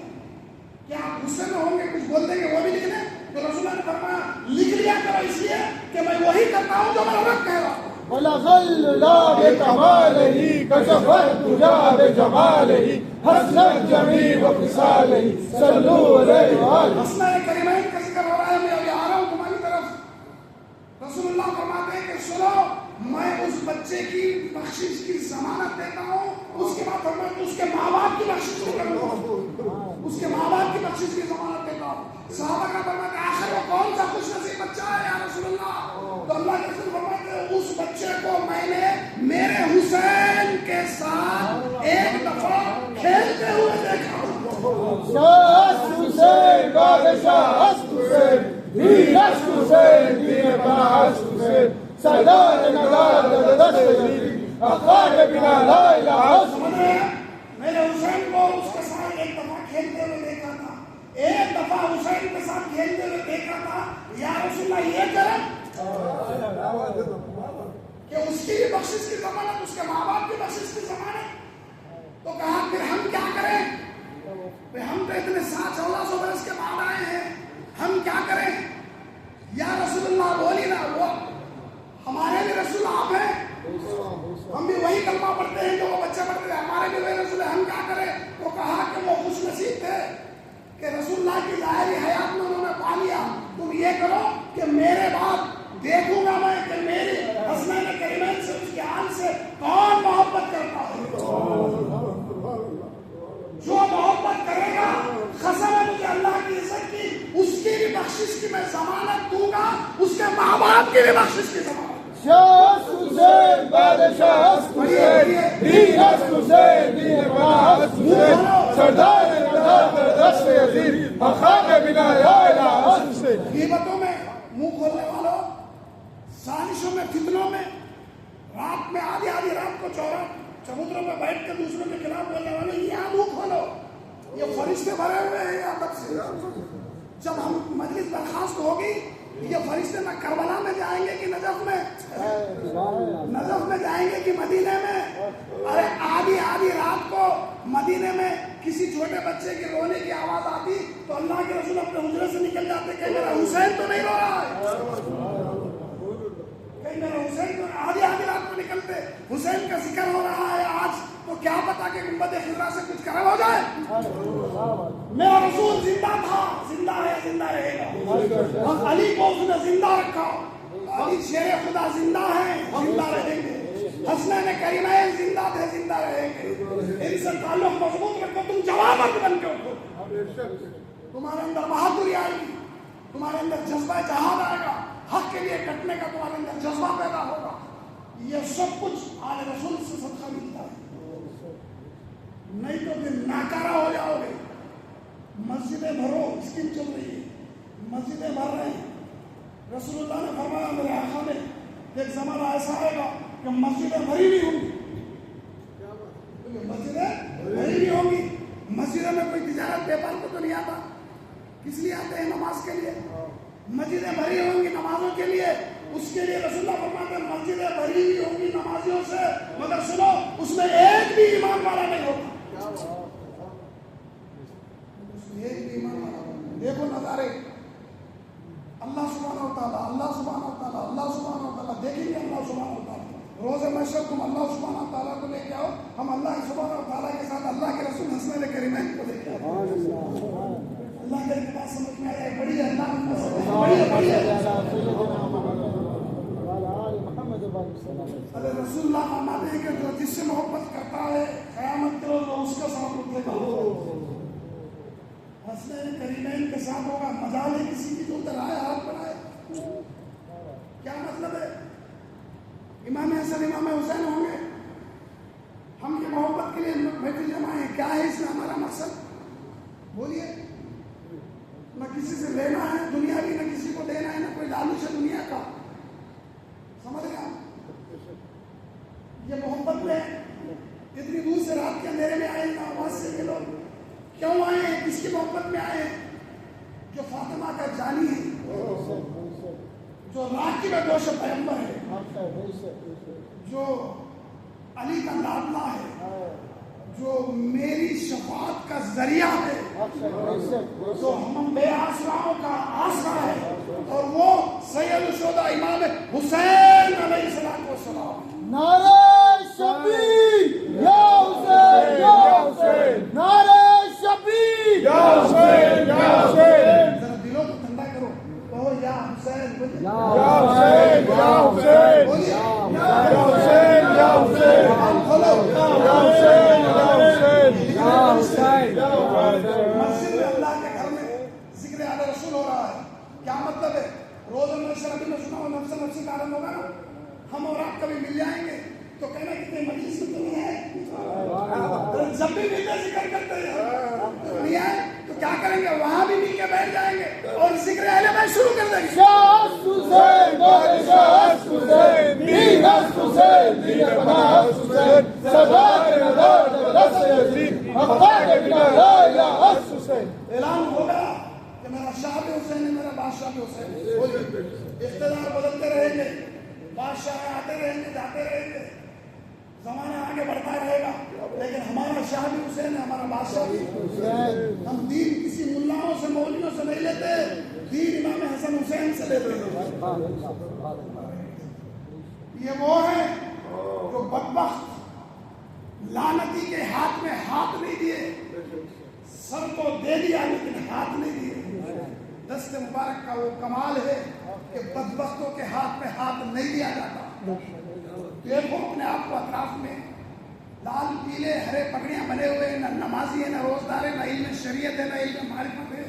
کیا آپ غصے میں ہوں گے کچھ بول دیں گے وہ بھی لکھ لیں؟ تو رسول اللہ نے فرمایا لکھ لیا کرو اس لیے کہ میں وہی کرتا ہوں جو میرا رب کہہ رہا ہوں. ولغل لا بكماله كشف الدجى بجماله حسن الجميع وخصاله صلوا عليه وآله. حسن کریمین کا ذکر ہو رہا ہے, میں ابھی آ رہا ہوں تمہاری طرف. رسول اللہ فرماتے ہیں کہ سنو, میں اس بچے کی بخشش کی ضمانت دیتا ہوں. اس کے بعد فرماتے ہیں اس کے ماں باپ کی بخشش کی کرتا ہوں, اس کے ماں باپ کی بخشش کی ضمانت دیتا ہوں. صحابہ کا فرماتے ہیں آخر وہ کون سا خوش نصیب بچہ ہے یا رسول اللہ؟ تو اللہ کے رسول فرماتے ہیں اس بچے کو میں نے میرے حسین کے ساتھ ایک دفعہ کھیلتے ہوئے دیکھا. شاست حسین بادشاہ است حسین دین است حسین دین پناہ است حسین سردار نگار دست یزید اخلاق بنا لا الہ الا اللہ. میں نے حسین کو اس کے ساتھ ایک دفعہ کھیلتے ہوئے دیکھا تھا, ایک دفعہ حسین کے ساتھ کھیلتے ہوئے دیکھا تھا. یا رسول اللہ یہ کرم کہ اس کی بھی بخشش کی ضمانت, اس کے ماں باپ کی بخشش کی ضمانت. تو کہا پھر ہم کیا کریں, ہم تو اتنے 700-1400 برس کے بعد آئے ہیں, ہم کیا کریں؟ یا رسول اللہ بولی نا, وہ ہمارے بھی رسول آپ ہیں, ہم بھی وہی کلمہ پڑھتے ہیں جو وہ بچے پڑھتے ہیں, ہمارے بھی وہی رسول ہیں, ہم کیا کریں؟ تو کہا کہ وہ خوش نصیب تھے کہ رسول اللہ کی ظاہری حیات میں انہوں نے پا لیا. تم یہ کرو کہ میرے بعد دیکھوں گا میں کہ میری حسنین کریمین سے, اس کے حال سے کون محبت کرتا ہے. جو محبت کرے گا, قسم ہے مجھے اللہ کی عزت کی, اس کی بھی بخشش کی میں ضمانت دوں گا, اس کے ماں باپ کی بھی بخشش کی ضمانت. شاہ حسین بادشاہ حسین دین حسین دین پناہ حسین سردار دست یزید خاک بنا لا الہ حسین. غیبتوں میں منہ کھولنے والوں، سازشوں میں، فتنوں میں، رات میں آدھی رات کو چبوتروں پہ بیٹھ کے دوسروں کے خلاف بولنے والے، یہاں منہ کھولو. یہ فرشتے بھرے ہوئے ہیں یہاں تک سے. جب ہم مجلس برخاست ہوگی، یہ فرشتے نہ کربلا میں جائیں گے کہ نجف میں جائیں گے کہ مدینے میں. ارے آدھی رات کو مدینے میں کسی چھوٹے بچے کے رونے کی آواز آتی تو اللہ کے رسول اپنے حجرے سے نکل جاتے کہ میرا حسین تو نہیں رو رہا ہے، کہ میرا حسین تو. آدھی رات کو نکلتے، حسین کا ذکر ہو رہا ہے آج، تو کیا پتا کہ گنبد خضرا سے کچھ کرم ہو جائے. میرا رسول زندہ تھا، زندہ ہے، زندہ رہے گا. اور علی کو اس نے زندہ رکھا. علی شیر خدا زندہ ہے، زندہ رہیں گے. حسنین کریمین زندہ تھے، زندہ رہیں گے. ان سے تعلق مضبوط رکھو. تم جوابت بن کے اٹھو. تمہارے اندر بہادری آئے گی، تمہارے اندر جذبہ جہاد آئے گا، حق کے لیے کٹنے کا تمہارے اندر جذبہ پیدا ہوگا. یہ سب کچھ آل رسول سے صدقہ ملتا ہے. نہیں تو پھر ناکارہ ہو جاؤ گے. مسجدیں بھرو، اسکیم چل رہی ہے، مسجدیں بھر رہے ہیں. رسول اللہ نے فرمایا میرے آقا نے ایک زمانہ ایسا آئے گا کہ مسجدیں بھری نہیں ہوں گی. مسجدیں بھری نہیں ہوں گی. مسجدوں میں کوئی تجارت بیپار کو تو نہیں آتا، کس لیے آتے ہیں؟ نماز کے لیے. مسجدیں بھری ہوں گی نمازوں کے لیے. اس کے لیے رسول اللہ فرماتے ہیں مسجدیں بھری ہوئی ہوں گی نمازیوں سے، مگر سنو اس میں ایک بھی ایمان والا نہیں ہوتا. دیکھو نظارے، اللہ سبحانہ و تعالیٰ، اللہ سبحانہ و تعالیٰ، اللہ سبحانہ و تعالیٰ. دیکھیں گے اللہ سبحانہ و تعالیٰ. روز محشر تم اللہ سبحانہ و تعالیٰ کو لے کے آؤ، ہم اللہ سبحانہ و تعالیٰ کے ساتھ اللہ کے رسول حسنین کریمین کو لے کے آؤ. اللہ کے بات سمجھ میں آیا. بڑی ہے اللہ بڑی ہے. رسول اللہ فرماتے ہیں کہ جو جس سے محبت کرتا ہے قیامت کے روز اس کا ساتھ اٹھے گا. حسنین کریمین کے ساتھ ہوگا. مجال ہے کسی کی جو ادھر آئے ہاتھ بڑھائے. کیا مطلب ہے؟ امام حسن امام حسین ہوں گے. ہم یہ محبت کے لیے محفل جمع ہیں. کیا ہے اس میں ہمارا مقصد؟ بولیے. نہ کسی سے لینا ہے دنیا کی، نہ کسی کو دینا ہے، نہ کوئی لالچ ہے دنیا کا. سمجھ گیا؟ یہ محبت میں اتنی دور سے رات کے اندھیرے میں آئے نا آواز سے. یہ لوگ کیوں آئے ہیں؟ کس کی محبت میں آئے ہیں؟ جو فاطمہ کا جانی ہے، جو راکب گوش پیغمبر ہے، جو علی کا لاڈلا ہے، جو میری شفاعت کا ذریعہ ہے، جو ہم بے آسراؤں کا آسرا ہے، اور وہ سید الشہداء امام حسین علیہ السلام. نعرہ شبیر یا حسین یا حسین، نعرہ شبیر یا حسین یا حسین. ذرا دلوں کو ٹھنڈا کرو. کہو یا حسین، یا حسین یا حسین، یا حسین یا حسین، یا حسین یا حسین، یا حسین یا حسین. مسجد میں اللہ کے گھر میں ذکر اعلی رسول ہو رہا ہے. کیا مطلب ہے؟ روز محشر ابھی میں سنا ہوں نفس نفسی کا عالم ہوگا نا. ہم اور آپ کبھی مل جائیں گے تو کہنا کتنے مجلس میں تو نہیں ہے. جب بھی ملتے ذکر کرتے ہیں نہیں آئے تو کیا کریں گے؟ وہاں بھی مل کے بیٹھ جائیں گے اور ذکر اہل بیت شروع کر دیں گے. شاہ حسین بادشاہ حسین دین حسین دین پناہ حسین سردار دست یزید خاک بنا لا الہ حسین. اعلان ہوگا کہ میرا شاہ بھی حسین ہے، میرا بادشاہ بھی حسین ہے. اقتدار بدلتے رہیں گے، بادشاہ آتے رہیں گے، جاتے رہیں گے، زمانہ آگے بڑھتا رہے گا، لیکن ہمارا شاہ بھی حسین ہے، ہمارا بادشاہ بھی حسین. ہم دین کسی ملاؤں سے مولویوں سے نہیں لیتے، دین امام حسن حسین سے لیتے ہیں. یہ وہ ہے جو بدبخت لعنتی کے ہاتھ میں ہاتھ نہیں دیے، سر کو دے دیا لیکن ہاتھ نہیں دیے. دست مبارک کا وہ کمال ہے کہ بدبختوں کے ہاتھ میں ہاتھ نہیں دیا جاتا. دیکھو اپنے آپ کو اطراف میں لال پیلے ہرے پگڑیاں بنے ہوئے، نہ نمازی ہے، نہ روزدار ہے، نہ علم شریعت ہے، نہ علم معرفت ہے.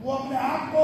وہ اپنے آپ کو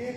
1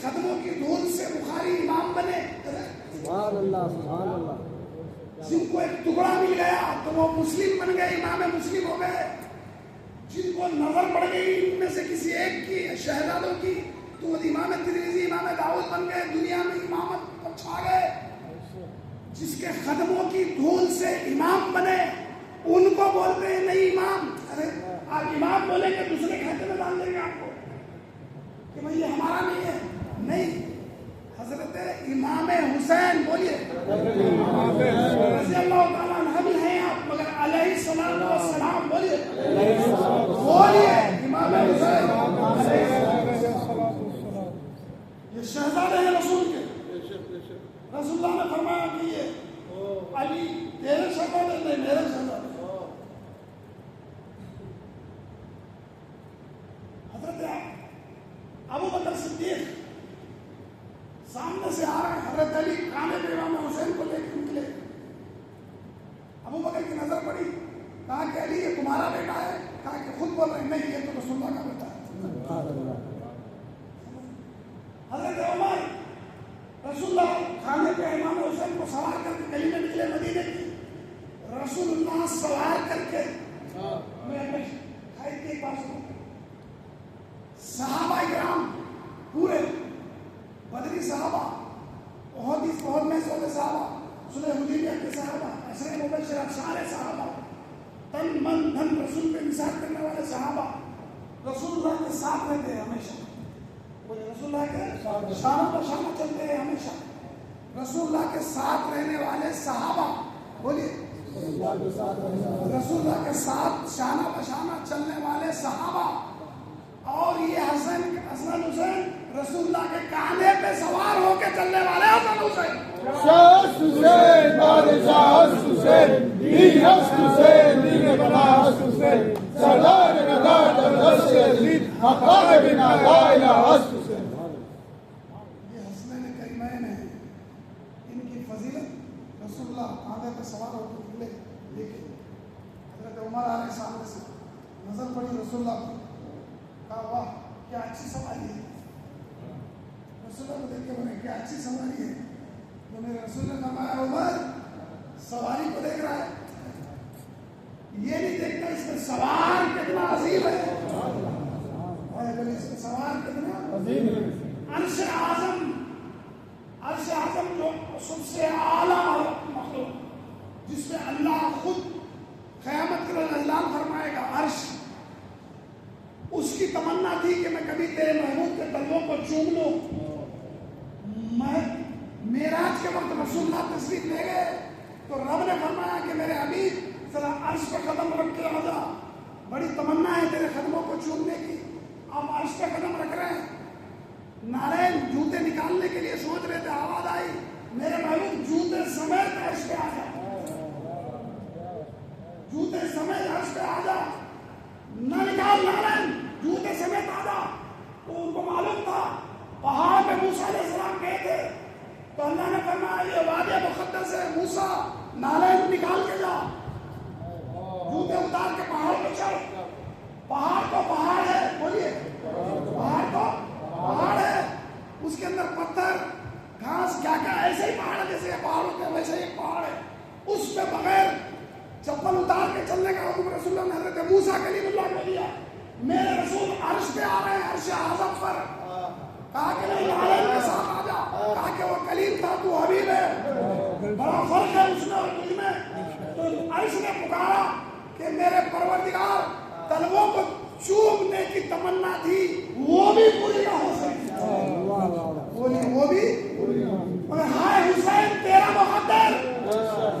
قدموں کی دھول سے بخاری امام بنے، سبحان اللہ سبحان اللہ. جن کو ایک ٹکڑا مل گیا تو وہ مسلم بن گئے، امام مسلم ہو گئے. جن کو نظر پڑ گئی ان میں سے کسی ایک کی شہزادوں کی تو وہ امام ترمذی امام داؤد بن گئے، دنیا میں امامت پر چھا گئے. جس کے قدموں کی دھول سے امام بنے ان کو بولتے ہیں نہیں امام. ارے آپ امام بولیں گے دوسرے کھاتے میں ڈال دیں گے آپ کو کہ بھائی یہ ہمارا نہیں ہے. نہیں، حضرت امام حسین بولیے رضی اللہ تعالیٰ عنہ بھی ہیں آپ، مگر علیہ السلام والسلام بولیے بولیے امام حسین. یہ شہزادے ہیں رسول کے. رسول اللہ نے فرمایا کہ یہ علی تیرے شہزادے نہیں میرے شہزادے. حضرت ابو بکر صدیق سامنے سے آ رہے ہیں، حضرت علی کانے پہ امام حسین کو لے کے نکلے. ابو بکر کی نظر پڑی، کہا کہ علی یہ تمہارا بیٹا ہے؟ کہا کہ خود بول رہے ہیں نہیں یہ تو رسول اللہ کا بیٹا ہے. حضرت عمر رسول اللہ کھانے پہ امام حسین کو سوار کر کے گلی میں نکلے مدینے کی. رسول اللہ سوار کر کے صحابہ کرام پورے بدری صحابہ، بہت میں سولے صحابہ، صلح حدیبیہ کے صحابہ، عشرہ مبشرہ سارے صحابہ، تن من دھن رسول پہ نثار کرنے والے صحابہ رسول اللہ کے ساتھ رہتے ہیں ہمیشہ. رسول اللہ کے شانہ پر شانہ چلتے ہیں ہمیشہ. رسول اللہ کے ساتھ رہنے والے صحابہ بولیے رسول اللہ کے ساتھ شانہ پر شانہ چلنے والے صحابہ. اور یہ حسن حسین رسول اللہ کے کاندھے پہ سوار ہو کے چلنے والے حسن حسین. شاہ حسین بادشاہ حسین دین حسین دین بنا حسین سردار نگار در دست عزیز حقاق بنا لا الہ حسین. یہ حسنین کریمین ہیں، ان کی فضیلت رسول اللہ کاندھے پہ سوار ہو کے نکلے. دیکھیں حضرت عمر آ رہے سامنے سے، نظر پڑی رسول اللہ کو، کہا واہ کیا اچھی سواری ہے. رسول اللہ کو دیکھ کے بولے کیا اچھی سواری ہے. تو میرے رسول نے فرمایا عمر سواری کو دیکھ رہا ہے، یہ نہیں دیکھتا اس میں سوار کتنا عظیم ہے. اس میں سوار کتنا عظیم ہے. عرش اعظم جو سب سے اعلیٰ مخلوق جس میں اللہ خود قیامت کے روز اعلان فرمائے گا عرش، اس کی تمنا تھی کہ میں کبھی تیرے محبوب کے قدموں کو چوم لوں. معراج کے وقت رسول اللہ تشریف لے گئے تو رب نے فرمایا کہ میرے حبیب ذرا عرش پہ قدم رکھ کے آ جا، بڑی تمنا ہے تیرے قدموں کو چومنے کی. آپ عرش پہ قدم رکھ رہے ہیں، نارائن جوتے نکالنے کے لیے سوچ رہے تھے، آواز آئی میرے محبوب جوتے سمیت عرش پہ آ جا، جوتے سمیت عرش پہ آ جا، نہ نکال نارائن جوتے سمیت آ جا. تو ان کو معلوم تھا پہاڑ پہ موسیٰ علیہ السلام گئے تھے تو اللہ نے فرمایا یہ وادی مقدس ہے، موسیٰ نارائن نکال کے جا، جوتے اتار کے پہاڑ پہ چڑھ. پہاڑ تو پہاڑ ہے، بولیے پہاڑ تو پہاڑ ہے، اس کے اندر پتھر گھاس کیا کیا ایسے ہی پہاڑ ہے جیسے پہاڑ ہوتے ہیں ویسے ہی پہاڑ ہے. اس پہ بغیر چپل اتار کے چلنے کا حکم رسول اللہ نے حضرت موسیٰ کلیم اللہ کو دیا. میرے رسول عرش پہ آ رہے ہیں، عرش اعظم پر. کہا کہ نہیں نارائن کے ساتھ آ جا. کہا کہ وہ کلیم تھا تو حبیب ہے، بڑا فرق ہے اس میں اور تجھ میں. تو عرش نے پکارا کہ میرے پروردگار طلبوں کو چومنے کی تمنا تھی وہ بھی پوری نہ ہو سکی. وہ بھی مگر ہائے حسین تیرا مقدر،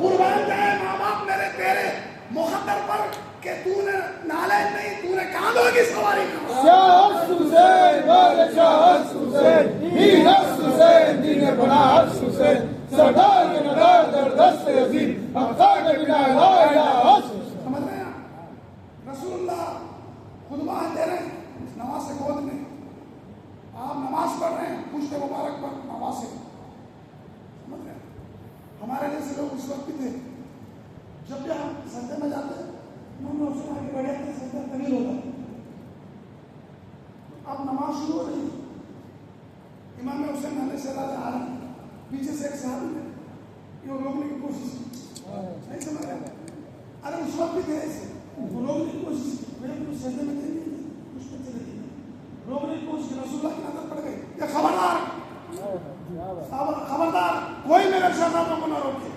قربان جائے ماں باپ میرے تیرے مقدر پر کہ تو نے نالین نہیں، تو نے کاندھوں کی سواری کی. شاہ حسین بادشاہ حسین دین حسین دین بنا حسین سردار نگار در دست عزیز حقاق بنا لا الہ حسین. سمجھ رہے ہیں رسول اللہ خطبہ دے رہے ہیں نماز سے گود میں، آپ نماز پڑھ رہے ہیں پشت مبارک پر نماز سے. سمجھ رہے ہیں ہمارے جیسے لوگ اس وقت بھی تھے جب بھی ہم سجدے میں جاتے ہیں ہم نے سنا کہ بڑے سجدہ طویل ہوتا ہے. اب نماز شروع ہو رہی حسین علیہ السلام آ رہا پیچھے سے ایک صحابی نے یہ روکنے کی کوشش کی نہیں سمجھ رہے ارے اس وقت بھی تھے ایسے وہ روکنے کی کوشش کی میرے کو سجدے میں دے دی کچھ پہ چلے گی روکنے کی کوشش کی رسول اللہ کی نظر پڑ گئی کہ خبردار کوئی میرے شہزادوں کو نہ روکے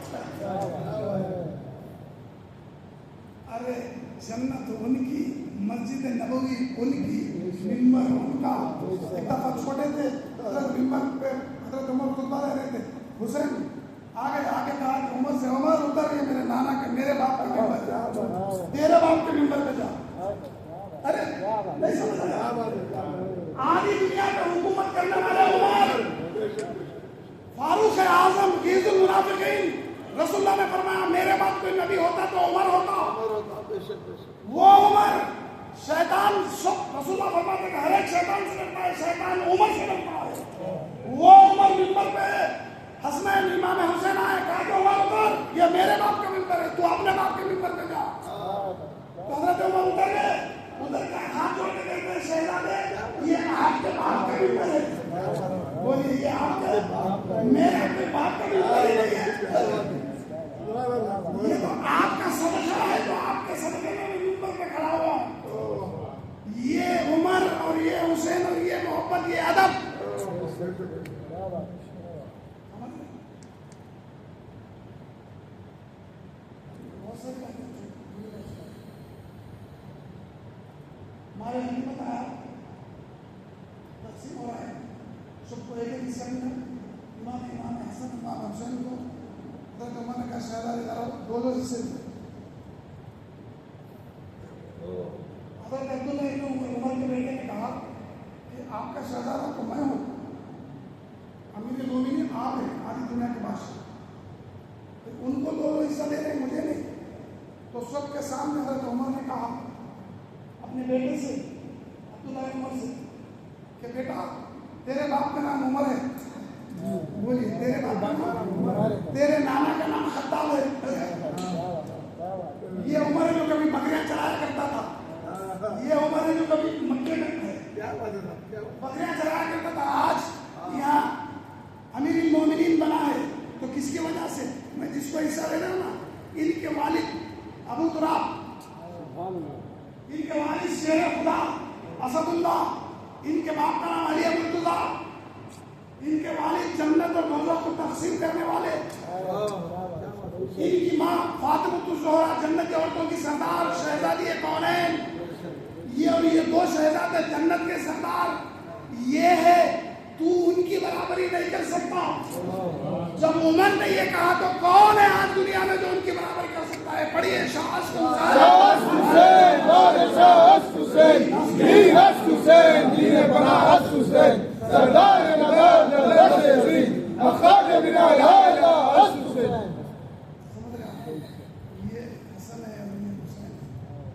ارے جنت ان کی مسجد نبوی ان کی ممبر ان کا ایک دفعہ چھوٹے تھے حضرت ممبر پہ حضرت عمر خطبہ دے رہے تھے حسین آگے کہا کہ عمر سے عمر اتر گئے میرے نانا کے میرے باپ کے ممبر جا تیرے باپ کے ممبر پہ جا ارے نہیں سمجھ رہے آدھی دنیا پہ حکومت کرنے والے عمر فاروق اعظم عزیز المنافقین رسول اللہ نے فرمایا میرے بعد کوئی نبی ہوتا تو عمر ہوتا وہ عمر شیطان رسول اللہ فرماتے کہ ہر ایک شیطان سے ڈرتا ہے شیطان عمر سے ڈرتا ہے وہ عمر ممبر پہ حسنین امام حسین آئے کہا کہ عمر اتر یہ میرے باپ کا ممبر ہے تو اپنے باپ کے ممبر پہ جا تو حضرت عمر اتر گئے ادھر کا ہاتھ جوڑ کے کہتے ہیں شہزادے یہ آپ کے باپ کا ممبر ہے بولیے یہ آپ کے میرے اپنے باپ کا ممبر ہی نہیں ہے یہ تو آپ کا صدقہ ہے جو آپ کے صدقے میں ممبر پہ کھڑا ہوا یہ عمر اور یہ حسین اور یہ محبت یہ ادب ہمارے نہیں بتایا تقسیم ہو رہا ہے سب کو ایک حصہ میں امام حسن امام حسین کو حضرت عمر نے کہا شہزادے دو حصے تھے حضرت عبداللہ ابن عمر کے بیٹے نے کہا کہ آپ کا شہزادہ تو میں ہوں امیر المومنین آپ ہیں آدھی دنیا کے بادشاہ ان کو دو حصہ دے رہے مجھے نہیں تو سب کے سامنے حضرت عمر نے کہا اپنے بیٹے سے عبداللہ عمر سے کہ بیٹا تیرے باپ کا نام عمر ہے بولیے تیرے باپ کا نام عمر ہے تیرے نانا کا نام خطاب ہے یہ عمر ہے جو کبھی بکریاں چلایا کرتا تھا یہ عمر ہے جو کبھی مکے میں بکریاں چلایا کرتا تھا آج یہاں امیر المومنین بنا ہے تو کس کی وجہ سے میں جس کو حصہ دے رہا ہوں نا ان کے والد ابو تراب ان کے والد شیر خدا اسد اللہ ان کے باپ کا نام علی مرتضیٰ ان کے والد جنت اور دوزخ کو تقسیم کرنے والے ان کی ماں فاطمہ الزہرا جنت کی عورتوں کی سردار شہزادی کونین یہ اور یہ دو شہزادے جنت کے سردار یہ ہے تو ان کی برابری نہیں کر سکتا جب عمر نے یہ کہا تو کون ہے آج دنیا میں جو ان کی برابری کر سکتا ہے پڑھیے شاہ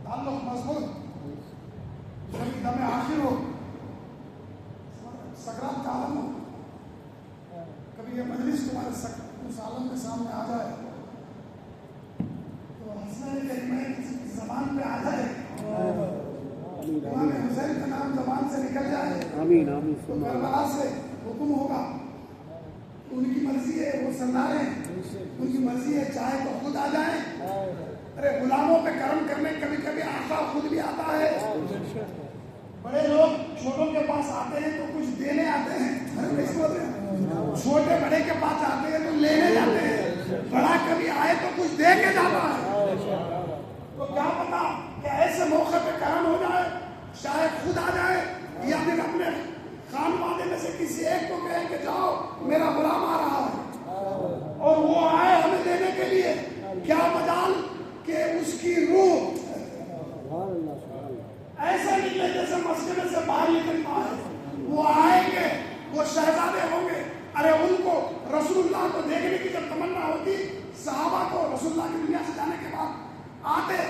تعلق مضبوط کبھی دم آخر ہو سکرات کا عالم ہو کبھی یہ مجلس تمہارے اس عالم کے سامنے آ جائے تو حسنین کریمین کسی کی زبان پہ آ جائے امام حسین کا نام زبان سے نکل جائے تو کربلا سے حکم ہوگا ان کی مرضی ہے وہ سردار ہیں ان کی مرضی ہے چاہے تو خود آ جائیں ارے غلاموں پہ کرم کرنے کبھی کبھی آقا خود بھی آتا ہے بڑے لوگ چھوٹوں کے پاس آتے ہیں تو کچھ دینے آتے ہیں چھوٹے بڑے کے پاس آتے ہیں تو لینے جاتے ہیں بڑا کبھی آئے تو کچھ دے کے جاتا ہے تو کیا پتا کہ ایسے موقع پہ کرم ہو جائے شاید خود آ جائے یا پھر اپنے خان والے میں سے کسی ایک کو کہے کہ جاؤ میرا غلام آ رہا ہے اور وہ آئے ہمیں دینے کے لیے کیا مجال کہ اس کی روح ایسا نکلے جیسے مسجد سے باہر نکلتا ہے وہ آئیں گے وہ شہزادے ہوں گے ارے ان کو رسول اللہ کو دیکھنے کی جب تمنا ہوتی صحابہ کو رسول اللہ کی دنیا سے جانے کے بعد آتے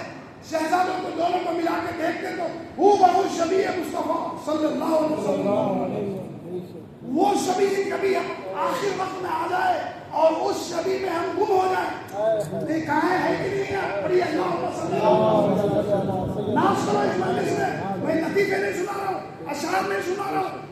شہزادوں کو دونوں کو ملا کے دیکھتے تو وہ بہت شبیہ مصطفیٰ صلی اللہ علیہ وسلم وہ شبیہ کبھی آخر وقت میں آ جائے اور اس شبیہ میں ہم گم ہو جائیں نہیں کہاں ہے کہ نہیں ہے بڑی اللہ صلی اللہ علیہ وسلم نام سنو اس مجلس میں میں لطیفے نہیں سنا رہا ہوں اشعار نہیں سنا رہا ہوں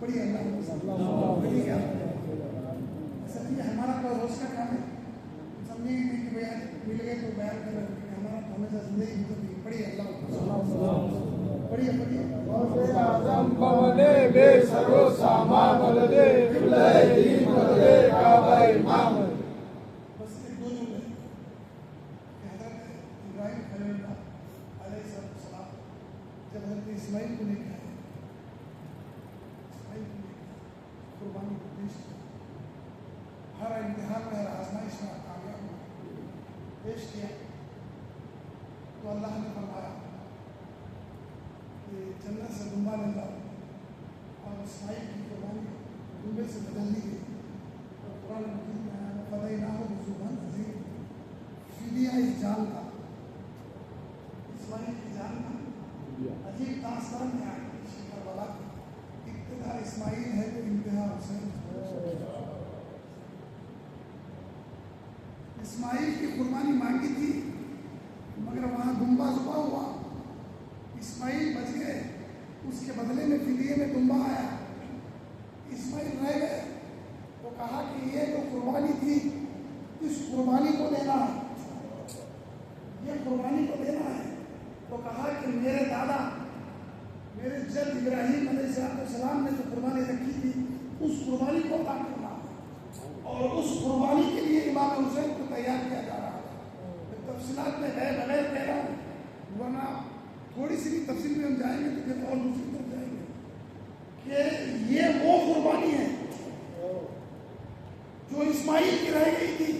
بڑی اللہ بڑی کیا ایسا نہیں ہے ہمارا کوئی روز کا کام ہے سمجھے گی نہیں کہ بھیا مل گئے تو بیان کر رہے ہیں ہمارا تو ہمیشہ زندگی گزرتی بڑی اللہ بڑی غوث اعظم بولے بے سرو ساما بولے قبلہ دین بولے کعبہ امام بس ایک دو جملے کہ حضرت ابراہیم خلیل اللہ علیہ السلام جب حضرت اسماعیل کو لے کے آئے اسماعیل کو لے کے قربانی کو پیش کیا ہر امتحان میں ہر آزمائش میں کامیاب ہوا پیش کیا تو اللہ نے فرمایا کہ جنت سے دمبا لے لاؤ اور اسماعیل کی قربانی دمبے سے بدل دی گئی اور قرآن مجید میں آیا فدائی نہ ہو زبان عظیم فدیہ اس جان کا اسماعیل کی جان کا عجیب داستان میں آئی کربلا کی ابتدا اسماعیل ہے تو انتہا حسین اسماعیل کی قربانی مانگی تھی مگر وہاں دمبا ذبح ہوا اسماعیل بچ گئے اس کے بدلے میں فدیے میں دمبا آیا اسماعیل رہ گئے تو کہا کہ یہ جو قربانی تھی اس قربانی کو لینا ہے یہ قربانی کو لینا ہے تو کہا کہ میرے دادا میرے جد ابراہیم علیہ السلام نے جو قربانی رکھی تھی اس قربانی کو ادا کرنا اور اس قربانی کے لیے امام حسین کو تیار کیا جا رہا ہے تفصیلات میں گئے بغیر کہہ رہا ہوں ورنہ تھوڑی سی بھی تفصیل میں ہم جائیں گے تو پھر اور دوسری طرف جائیں گے کہ یہ وہ قربانی ہے جو اسماعیل کی رہ گئی تھی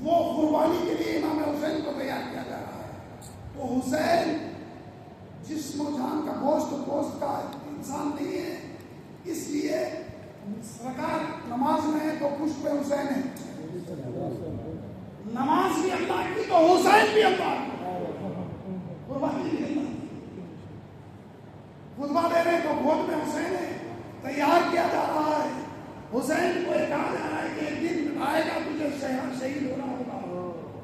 وہ قربانی کے لیے امام حسین کو تیار کیا جا رہا ہے تو حسین جسم و جان کا گوشت کا انسان نہیں ہے اس لیے رکعت نماز میں ہے تو پشت پہ حسین ہے نماز بھی اللہ کی تو حسین بھی اللہ قربانی بھی اللہ خطبہ دے رہے تو گود میں حسین ہے تیار کیا جا رہا ہے حسین کو یہ کہا جا رہا ہے کہ ایک دن آئے گا تجھے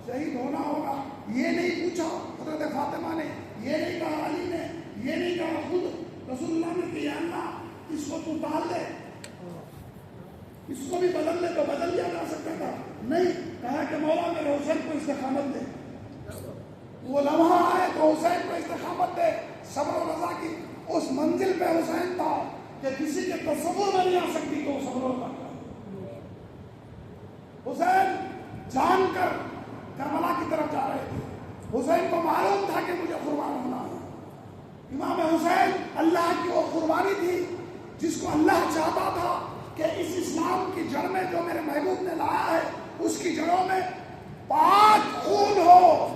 شہید ہونا ہوگا یہ نہیں پوچھا حضرت فاطمہ نے یہ نہیں کہا علی نے یہ نہیں کہا خود رسول اللہ نے کہ یا اللہ اس کو تو ڈال دے اس کو بھی بدل لے تو بدل لیا جا سکتا تھا نہیں کہا کہ مولا میرے حسین کو استقامت دے وہ لمحہ آئے تو حسین کو استقامت دے صبر و رضا کی اس منزل پہ حسین تھا کہ کسی کے تصور میں نہیں آ سکتی تو صبر و رضا حسین جان کر کربلا کی طرف جا رہے تھے حسین کو معلوم تھا کہ مجھے قربان ہونا ہے امام حسین اللہ کی وہ قربانی تھی جس کو اللہ چاہتا تھا کہ اس اسلام کی جڑ میں جو میرے محبوب نے لایا ہے اس کی جڑوں میں پاک خون ہو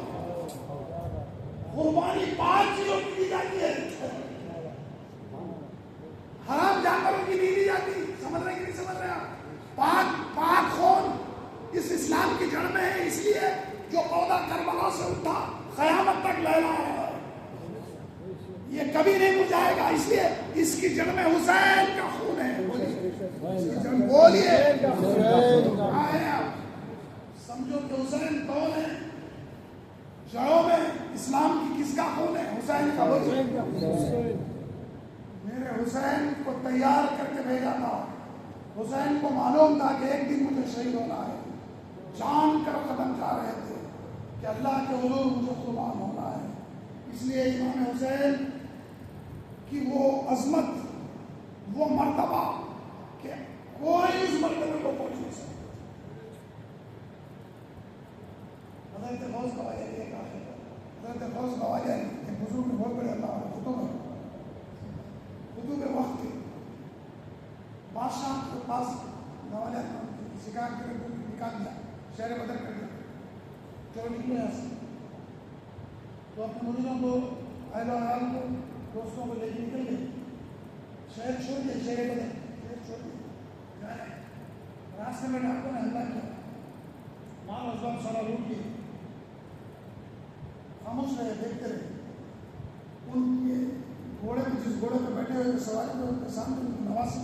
قربانی پاک چیزوں کی دی جاتی ہے حرام جانوروں کی نہیں دی جاتی سمجھ رہے کہ نہیں سمجھ رہے آپ پاک خون اس اسلام کی جڑ میں ہے اس لیے جو پودا کربلا سے اٹھا قیامت تک لہلا ہے یہ کبھی نہیں مرجائے گا اس لیے اس کی جڑ میں حسین کا خون ہے بولیے سمجھو کہ حسین کون ہے جڑوں میں اسلام کی کس کا خون ہے حسین کا میرے حسین کو تیار کر کے بھیجا تھا حسین کو معلوم تھا کہ ایک دن مجھے شہید ہونا ہے جان کر قدم جا رہے تھے کہ اللہ کے حضور مجھے قربان ہونا ہے اس لیے امام حسین کی وہ عظمت وہ مرتبہ کہ کوئی اس مرتبے کو پہنچ نہیں سکتا حضرت غوث خواجہ ایک حضرت غوث خواجہ ایک بزرگ بہت بڑے اللہ خطوب وقت کے بادشاہ کے پاس نواجہ شکار کر کے نکال دیا شہر بدر کر دیا چلو نکلو یہاں سے تو اپنے مریضوں کو اہل و عیال کو دوستوں کو لے کے نکل گئے شہر چھوڑ دیا شہر بدر شہر چھوڑ دیا راستے میں ڈاکوں نے حملہ کیا مال اسباب سارا لوٹ کیا خاموش رہے دیکھتے رہے ان کے گھوڑے پہ جس گھوڑے پہ بیٹھے ہوئے سواری پہ ان کے سامنے ان کو نواز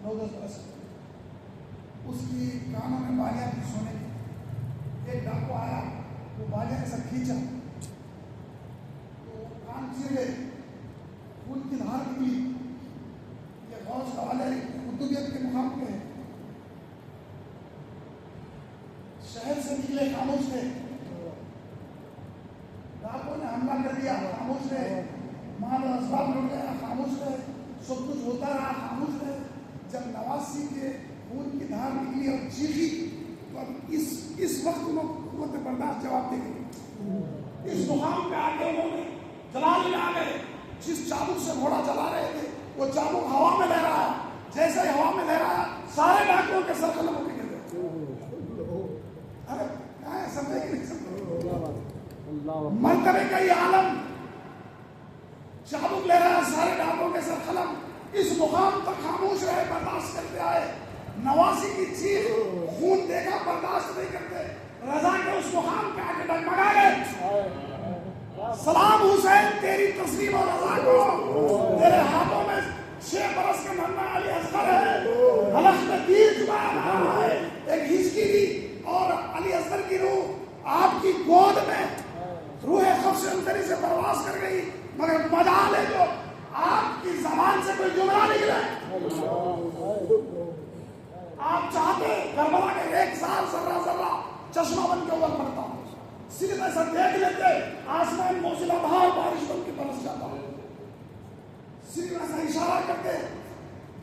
9-10 برس اس کی کانوں میں بالیاں تھی سونے کی ایک ڈاکو آیا وہ بالیاں ایسا کھینچا تو کان چیر گئے خون کی دھار نکلی یہ فوج حوالے قطبیت کے مقام پہ ہے. شہر سے نکلے خاموش تھے, ڈاکوں نے حملہ کر دیا خاموش رہے, مال و اسباب لوٹ گیا خاموش رہے, سب کچھ ہوتا رہا خاموش رہے. جب نواسی کے خون کی دھار نکلی اور چیخی تو اب اس وقت میں قوت برداشت جواب دے گئی. اس مقام پہ آ کے انہوں نے جلال میں آ گئے. جس چابک سے گھوڑا چلا رہے تھے وہ چابک ہوا میں لہرایا, جیسے ہی ہوا میں لہرایا سارے ڈاکوں کے سر قلم ہو کے گر گئے. ارے کیا ہے, سمجھے کہ نہیں سمجھے؟ مرتبے کا یہ عالم, چابک لے رہا ہے سارے ڈاکوں کے سر قلم. اس مقام تک خاموش رہے, برداشت کرتے آئے. نواسی کی چیخ خون دیکھا, برداشت نہیں کرتے, رضا کے اس مقام پہ آ کے ڈگمگا گئے. سلام حسین تیری تسلیم اور رضا کو, تیرے ہاتھوں میں 6 برس کا ننھا علی اصغر ہے, حلق میں تیر چبایا رہا ہے. ایک ہچکی دی اور علی اصغر کی روح آپ کی گود میں روح خفش انتری سے پرواز کر گئی, مگر مجال ہے جو آپ کی زبان سے کوئی جملہ نکلے. آپ چاہتے کربلا کے 1 سال ذرہ ذرہ چشمہ بن کے اوپر پڑتا, صرف ایسا دیکھ لیتے آسمان موسلا بہار بارش بن کے برس جاتا, صرف ایسا اشارہ کرتے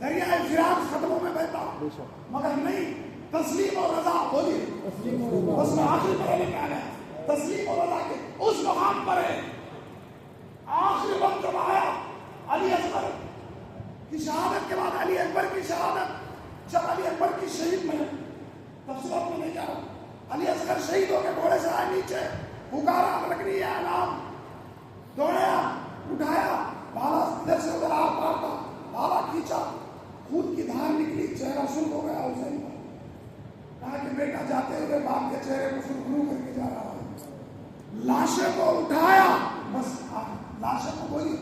دریائے فراق ختموں میں بہتا, مگر نہیں. تسلیم اور رضا بولیے, بس میں آخری پر لے کے آ گیا. تسلیم اور رضا کے اس مقام پر ہے. آخری وقت جب آیا علی اکبر کی شہادت کے بعد, علی اکبر کی شہادت, جب علی اکبر کی شہید میں تفصیلات میں نہیں جا رہا, علی اصغر شہید ہو کے گھوڑے سے آئے نیچے, پکارا رکنی ہے نام, دوڑیا, اٹھایا, بھالا ادھر سے ادھر آ مارتا, بھالا کھینچا, خون کی دھار نکلی, چہرہ سرخ ہو گیا حسین کا. کہا کہ بیٹا جاتے ہوئے باپ کے چہرے کو سرخرو کر کے جا رہا ہے. لاشیں کو اٹھایا, بس لاشیں کو بولیے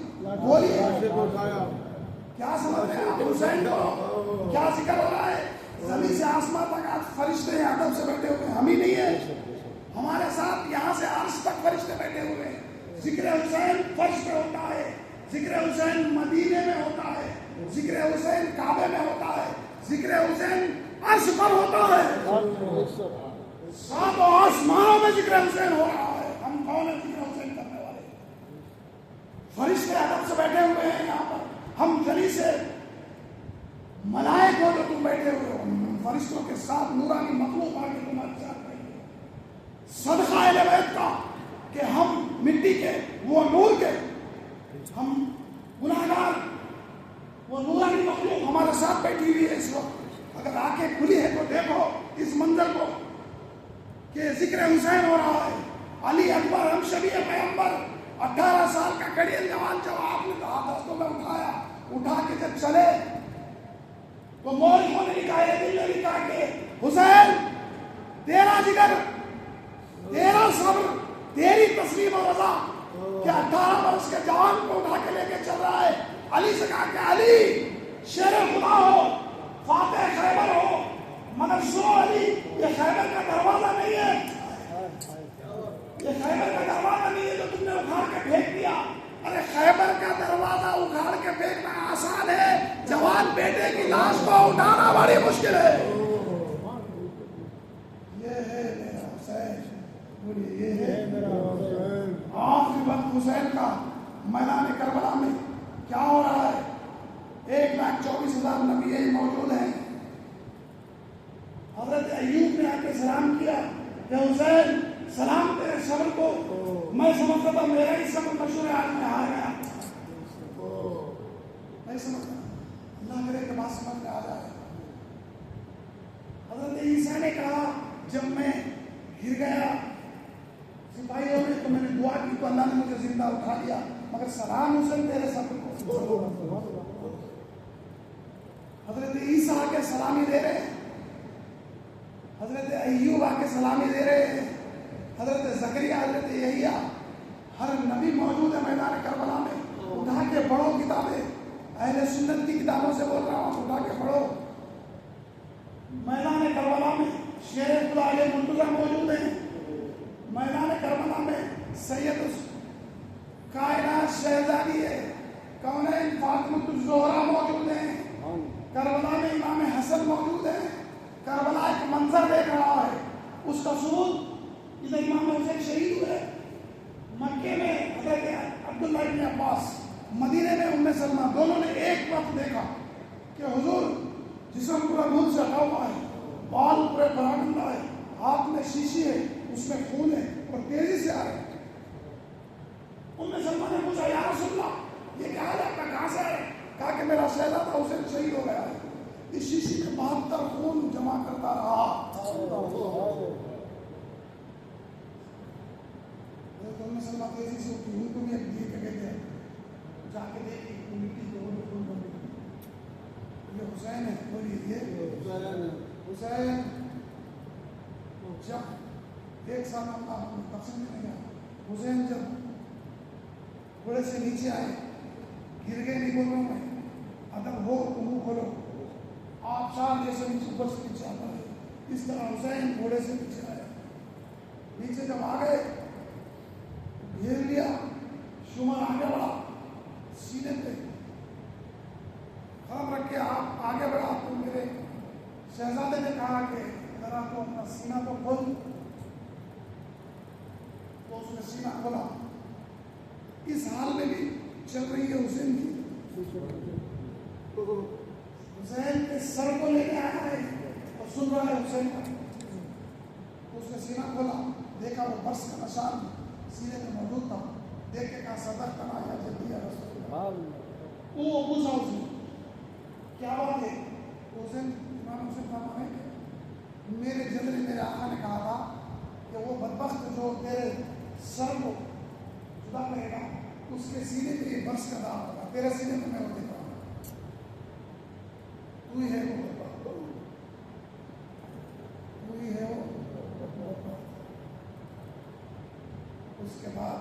کیا سمجھتے ہیں آپ حسین کو, کیا ذکر ہو رہا ہے؟ زمین سے آسمان تک آج فرشتے ہیں ادب سے بیٹھے ہوئے, ہم ہی نہیں ہیں. ہمارے ساتھ یہاں سے عرش تک فرشتے بیٹھے ہوئے ہیں. ذکر حسین فرش پہ ہوتا ہے, ذکر حسین مدینے میں ہوتا ہے, ذکر حسین کعبے میں ہوتا ہے, ذکر حسین عرش پر ہوتا ہے. 7 آسمانوں میں ذکر حسین ہو رہا ہے. ہم کون ہیں ذکر حسین کرنے والے؟ فرشتے ادب سے بیٹھے ہوئے ہیں یہاں پر. ہم جلی سے ملائک ہو جو تم بیٹھے ہوئے ہو, فرشتوں کے ساتھ نورانی مخلوق آ کے تمہارے ساتھ بیٹھے ہوئے. صدقہ اہل بیت کا کہ ہم مٹی کے, وہ نور کے, ہم گناہگار, وہ نورانی مخلوق ہمارے ساتھ بیٹھی ہوئی ہے اس وقت. اگر آنکھیں کھلی ہے تو دیکھو اس منظر کو کہ ذکر حسین ہو رہا ہے. علی اکبر ہم شبیہ پیغمبر 18 سال کا کڑیل جوان, جب آپ نے کہا دستوں میں اٹھایا, اٹھا کے جب چلے تو مورخوں نے لکھا ہے, دل نے لکھا کہ حسین تیرا جگر, تیرا صبر, تیری تسلیم و رضا کہ 18 برس کے جوان کو اٹھا کے لے کے چل رہا ہے. علی سے کہا کہ علی شیر خدا ہو, فاتح خیبر ہو, مگر سنو علی یہ خیبر کا دروازہ نہیں ہے, یہ خیبر کا دروازہ نہیں ہے جو تم نے اکھاڑ کے پھینک دیا. ارے خیبر کا دروازہ اکھاڑ کے پھینکنا آسان ہے, جوان بیٹے کی لاش کو اٹھانا بڑی مشکل ہے. یہ ہے میرا حسین, بولیے یہ ہے میرا حسین. آخری وقت حسین کا میدان کربلا میں کیا ہو رہا ہے؟ 1,24,000 نبی موجود ہیں. حضرت ایوب نے آ کے سلام کیا کہ حسین سلام تیرے صبر کو, میں سمجھتا تھا میرا ہی صبر مشہور ہے, آج میں ہار گیا. نہیں سمجھتا, اللہ کرے کہ بات سمجھ میں آ جائے. حضرت عیسیٰ نے کہا جب میں گر گیا سپاہیوں میں تو میں نے دعا کی تو اللہ نے مجھے زندہ اٹھا لیا, مگر سلام حسین تیرے صبر کو. حضرت عیسیٰ آ کے سلامی دے رہے ہیں, حضرت ایوب آ کے سلامی دے رہے ہیں, حضرت زکریا, حضرت یحییٰ, ہر نبی موجود ہے میدان کربلا میں. اٹھا کے پڑھو کتابیں, اہل سنت کی کتابوں سے بول رہا ہوں, اٹھا کے پڑھو. میدان کربلا میں شیر خدا علیہ منتظر موجود ہیں. میدان کربلا میں سید کائنات شہزادی ہے کونین فاطمہ الزہرا موجود ہیں. کربلا میں امام حسن موجود ہے. کربلا ایک منظر دیکھ رہا ہے. اس کا سود ادھر امام حسین شہید ہوئے. مکے میں حضرت عبداللہ ابن عباس, مدینے میں ام سلمہ, دونوں نے ایک وقت دیکھا کہ حضور جسم پورا دودھ سے ہٹا ہوا ہے, بال پورے براگندہ ہے, ہاتھ میں شیشی ہے, اس میں خون ہے اور تیزی سے آ رہے ہیں. ام سلمہ نے پوچھا یا رسول اللہ یہ کیا ہے آپ کا, کہاں سے آئے؟ کہا کہ میرا شہزادہ حسین شہید ہو گیا ہے. اس شیشی میں 72 خون جمع کرتا رہا. ام سلمہ تیزی سے اٹھی, ان کو بھی ایک دیے کے گئے, جا کے دیکھی مٹی کے اوپر خون بن گئی. یہ حسین ہے, بولیے یہ حسین. جب ایک سال اللہ تقسیم نہیں گیا, حسین جب گھوڑے سے نیچے آئے, گر گئے نگولوں میں, ادب ہو تو منہ کھولو, آپ شاہ جیسے نیچے اوپر سے نیچے آتا ہے, اس طرح حسین گھوڑے سے نیچے آئے. نیچے جب آ گئے گھیر لیا, شمر آگے بڑھا, سینے پہ قلم رکھ کے آپ آگے بڑھا. تو میرے شہزادے نے کہا کہ ذرا تو اپنا سینہ تو کھول. تو اس نے سینہ کھولا. اس حال میں بھی چل رہی ہے حسین کی. حسین کے سر کو لے کے آیا ہے اور سن رہا ہے حسین کا. اس نے سینہ کھولا, دیکھا وہ برس کا نشان سینے میں موجود تھا. دیکھ کے کہا صدق کرا یا جدی رسول اللہ. وہ پوچھا اس نے کیا بات ہے؟ حسین امام حسین فرمانے کہ میرے جدری میرے آقا نے کہا تھا کہ وہ بدبخت جو تیرے سر کو جدا کرے گا اس کے سینے پہ یہ برس کا داغ ہوگا, تیرے سینے میں وہ دیکھ رہا ہوں, تو ہی ہے وہ, تو ہی ہے وہ. اس کے بعد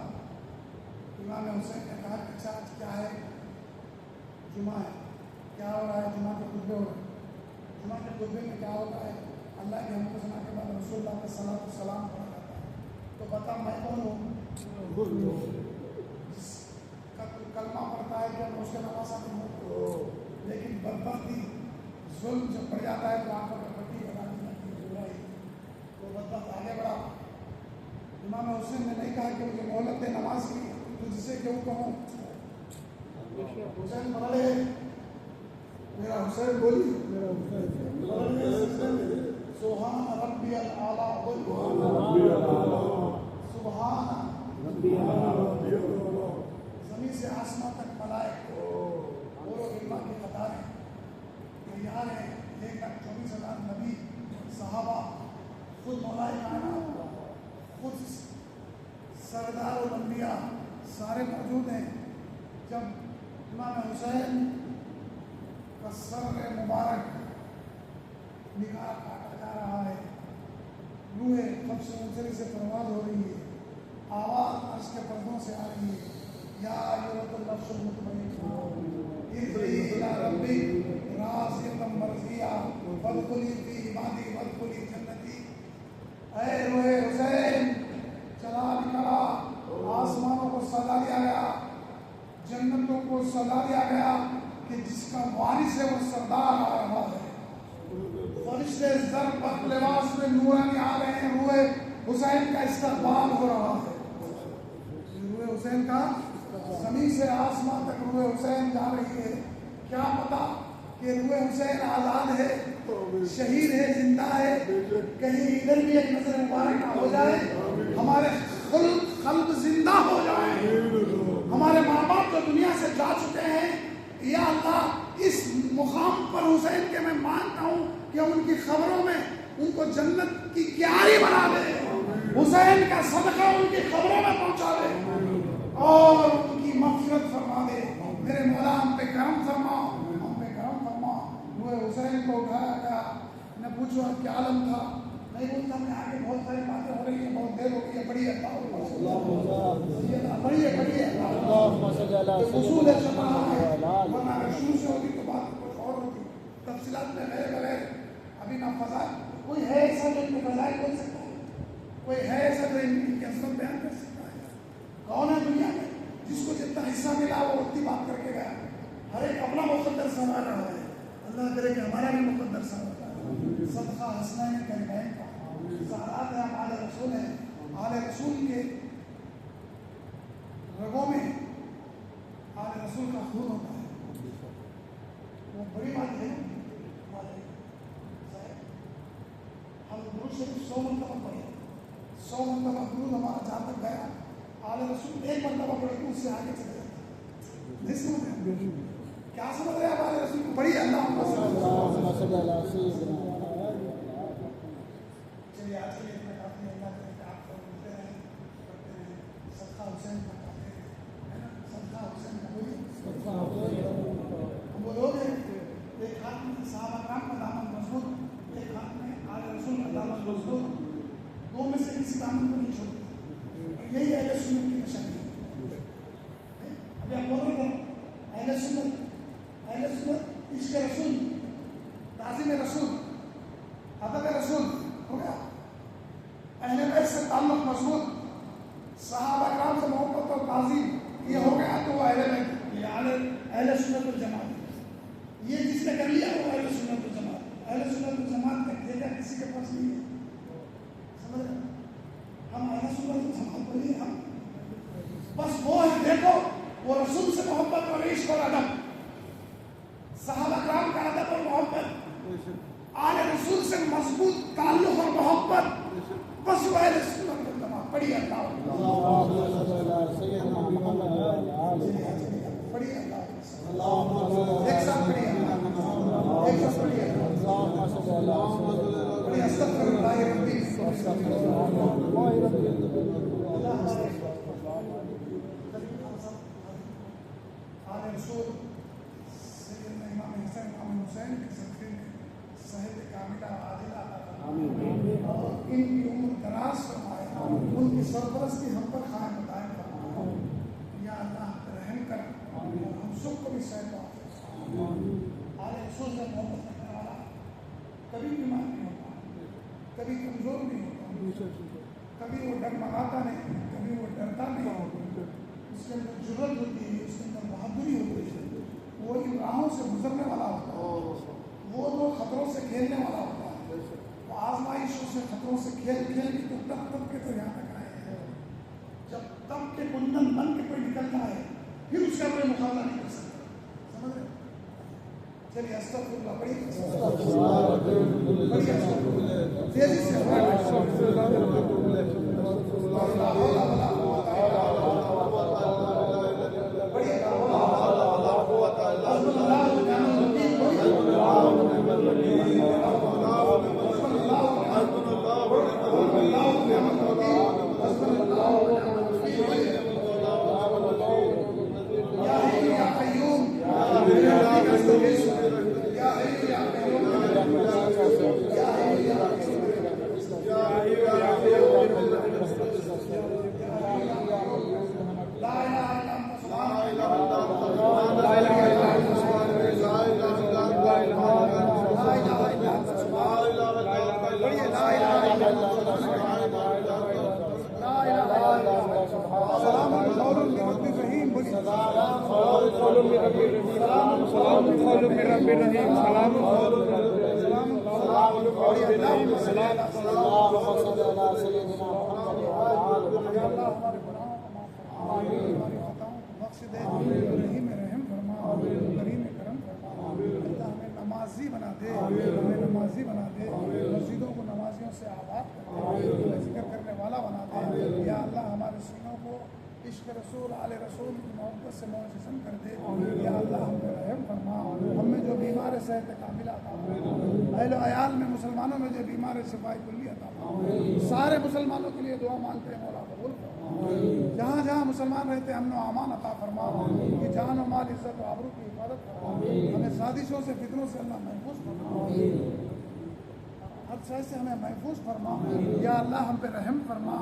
امام حسین نے کہا کہ اچھا آج کیا ہے؟ جمعہ ہے, کیا ہو رہا ہے؟ جمعہ کے خطبے ہو رہے ہیں. جمعہ کے خطبے میں کیا ہو رہا ہے؟ اللہ کے حمد و ثنا کے بعد رسول اللہ کے صلاۃ و سلام پڑھا جاتا ہے. تو بتا میں کون ہوں؟ جس کا کلمہ پڑھتا ہے جو اس کے نوازا نہیں ہو. لیکن بدبختی ظلم جب پڑ جاتا ہے تو آنکھوں میں پٹی بنانی لگتی ہے. تو بدبخت آگے بڑھا. امام حسین نے نہیں کہا کہ مجھے مہلت دے نماز کی, تو جسے کیوں کہوں. حسین پڑھے, میرا حسین بولی سبحان ربی الاعلی, سبحان زمین سے آسمان تک ملائک اور علماء کی قطاریں تیار ہیں. 1,24,000 نبی, صحابہ, خود مولائے کائنات, خود سردار الانبیاء سارے موجود ہیں. جب امام حسین کا سر مبارک نگاہ کاٹا جا رہا ہے, روح قبض منظری سے پرواز ہو رہی ہے, آواز عرش کے پردوں سے آ رہی ہے, یا ایھا النفس المطمئنہ ارجعی الی ربک راضیۃ مرضیہ فادخلی فی عبادی وادخلی جنتی. اے روح حسین چلا نکلا, آسمانوں کو سجا دیا گیا, جنتوں کو سجا دیا گیا کہ جس کا وارث ہے وہ سردار آ رہا ہے. فرشتے زر پر لباس میں نورانی آ رہے ہیں. روح حسین کا استقبال ہو رہا ہے. روح حسین کا زمین سے آسمان تک روح حسین جا رہی ہے. کیا پتا کہ روح حسین آزاد ہے, شہید ہے, زندہ ہے, کہیں ادھر بھی ایک نظر مبارک ہو جائے, ہمارے خلق زندہ ہو جائیں, ہمارے ماں باپ جو دنیا سے جا چکے ہیں, یا اللہ اس مقام پر حسین کے میں مانتا ہوں کہ ان کی خبروں میں ان کو جنت کی کیاری بنا دے, حسین کا صدقہ ان کی خبروں میں پہنچا دے اور ان کی مغفرت فرما دے. میرے مولا ہم پہ کرم فرما, ہم پہ کرم فرما. وہ حسین کو اٹھایا گیا, نہ پوچھو اب کیا عالم تھا, نہیں بولتا میں آگے بہت ساری باتیں ہو رہی ہیں, بہت دیر ہو گئی ہے. بڑی ہے بڑی ہے بڑی ہے اصول ہے ورنہ اگر شروع سے ہوتی تو بات کچھ اور ہوتی. تفصیلات میں گئے بغیر ابھی نہ فضائل کوئی ہے ایسا جو ان کو فضائل بول سکتا ہے, کوئی ہے ایسا جو ان کی عظمت بیان کر سکتا ہے. کون ہے دنیا میں جس کو جتنا حصہ ملا وہ اتنی بات کر کے گیا. ہر ایک اپنا مقدر سنبھال رہا ہے, اللہ کرے کہ ہمارا بھی مقدر سا ہوتا ہے صدقہ حسنین کریمین کا سہارات ہے. ہم آل رسول ہیں. آل رسول کے رگوں میں آل رسول کا خون ہوتا ہے. وہ بڑی بات ہے. ہم درود شریف 100 مرتبہ پڑھیں. 100 مرتبہ درود ہمارا جہاں تک گیا آل رسول 1 مرتبہ پڑھے تو اس سے آگے چلے جاتا ہے. نہیں سمجھ رہے کیا سمجھ رہے ہیں؟ آپ آل رسول کو پڑھیے. اللہ چلیے آج کے لیے اتنا کافی ہے. اللہ کرے کہ آپ کو ملتے رہیں کرتے رہیں. صدقہ حسین کا کہتے ہیں صدقہ حسین کا بولیے. ہم وہ لوگ ہیں ایک ہاتھ میں صحابہ کرام کا دامن مضبوط, ایک ہاتھ میں آل رسول کا دامن مضبوط. دو میں سے کسی دامن کو نہیں چھوڑتے. یہی اہل سنت کی نشانی ہے. ابھی آپ بول رہے ہیں اہل سنت عشق رسول, تعظیم رسول, ادب رسول ہو گیا. اہل بیت سے تعلق مضبوط, صحابہ کرام سے محبت اور تعظیم یہ ہو گیا تو وہ اہل بیت, یہ اہل سنت والجماعت. یہ جس نے کر لیا وہ اہل سنت والجماعت. اہل سنت والجماعت کا ٹھیکہ کسی کے پاس نہیں ہے. سمجھ رہے ہم اہل سنت والجماعت بولیے. ہم بس وہ ہے دیکھو وہ رسول سے محبت اور عشق اور ادب, صحابہ کرام کا ادب اور محبت, آل رسول سے مضبوط تعلق اور محبت, بس وہ اہل سنت والجماعت. پڑھیے اللہ پڑھیے اللہ ایک ساتھ پڑھیے ایک ساتھ پڑھیے پڑھیے استغفر اللہ ربی آل رسول سیدنا امام حسین امام حسین کے صدقے میں صحت کاملہ عادلہ اور ان کی عمر دراز فرمائے, ان کی سرپرستی ہم پر قائم دائم فرمائے. یا اللہ رحم کر ہم سب کو بھی صحت و آل رسول سے محبت کرنے والا کبھی بیمار نہیں ہوتا, کبھی کمزور نہیں ہوتا, کبھی وہ ڈگمگاتا نہیں, کبھی وہ ڈرتا نہیں. اس کے اندر جرت ہوتی ہے, اس کے اندر بہادری ہوتی ہے. وہ ان راہوں سے گزرنے والا ہوتا ہے, وہ تو خطروں سے کھیلنے والا ہوتا ہے. وہ آزمائشوں سے خطروں سے کھیل کھیل کے تو تب کے تو یہاں تک آئے ہیں. جب تب کے کندن بن کے کوئی نکلتا ہے پھر اس کا کوئی مقابلہ نہیں کر سکتا. سمجھ رہے؟ چلیے استغفر اللہ پڑھیے تیزی سے نمازی بنا دے, ہمیں نمازی بنا دے, مسجدوں کو نمازیوں سے آباد کر دے, ذکر کرنے والا بنا دے. یا اللہ ہمارے سینوں کو عشق رسول آل رسول کی محبت سے معجزن کر دے. یا اللہ ہم پہ رحم فرما, ہم میں جو بیمار صحت کاملہ عطا فرما, اہل و عیال میں مسلمانوں میں جو بیمار شفاء کلی عطا فرما. سارے مسلمانوں کے لیے دعا مانگتے ہیں مولا قبول فرما. جہاں جہاں مسلمان رہتے ہیں امن و امان عطا فرما, کہ جان و مال عزت و آبرو کی حفاظت فرما. ہمیں سازشوں سے فتنوں سے اللہ محفوظ فرما, ہر شے سے ہمیں محفوظ فرما. یا اللہ ہم پہ رحم فرما,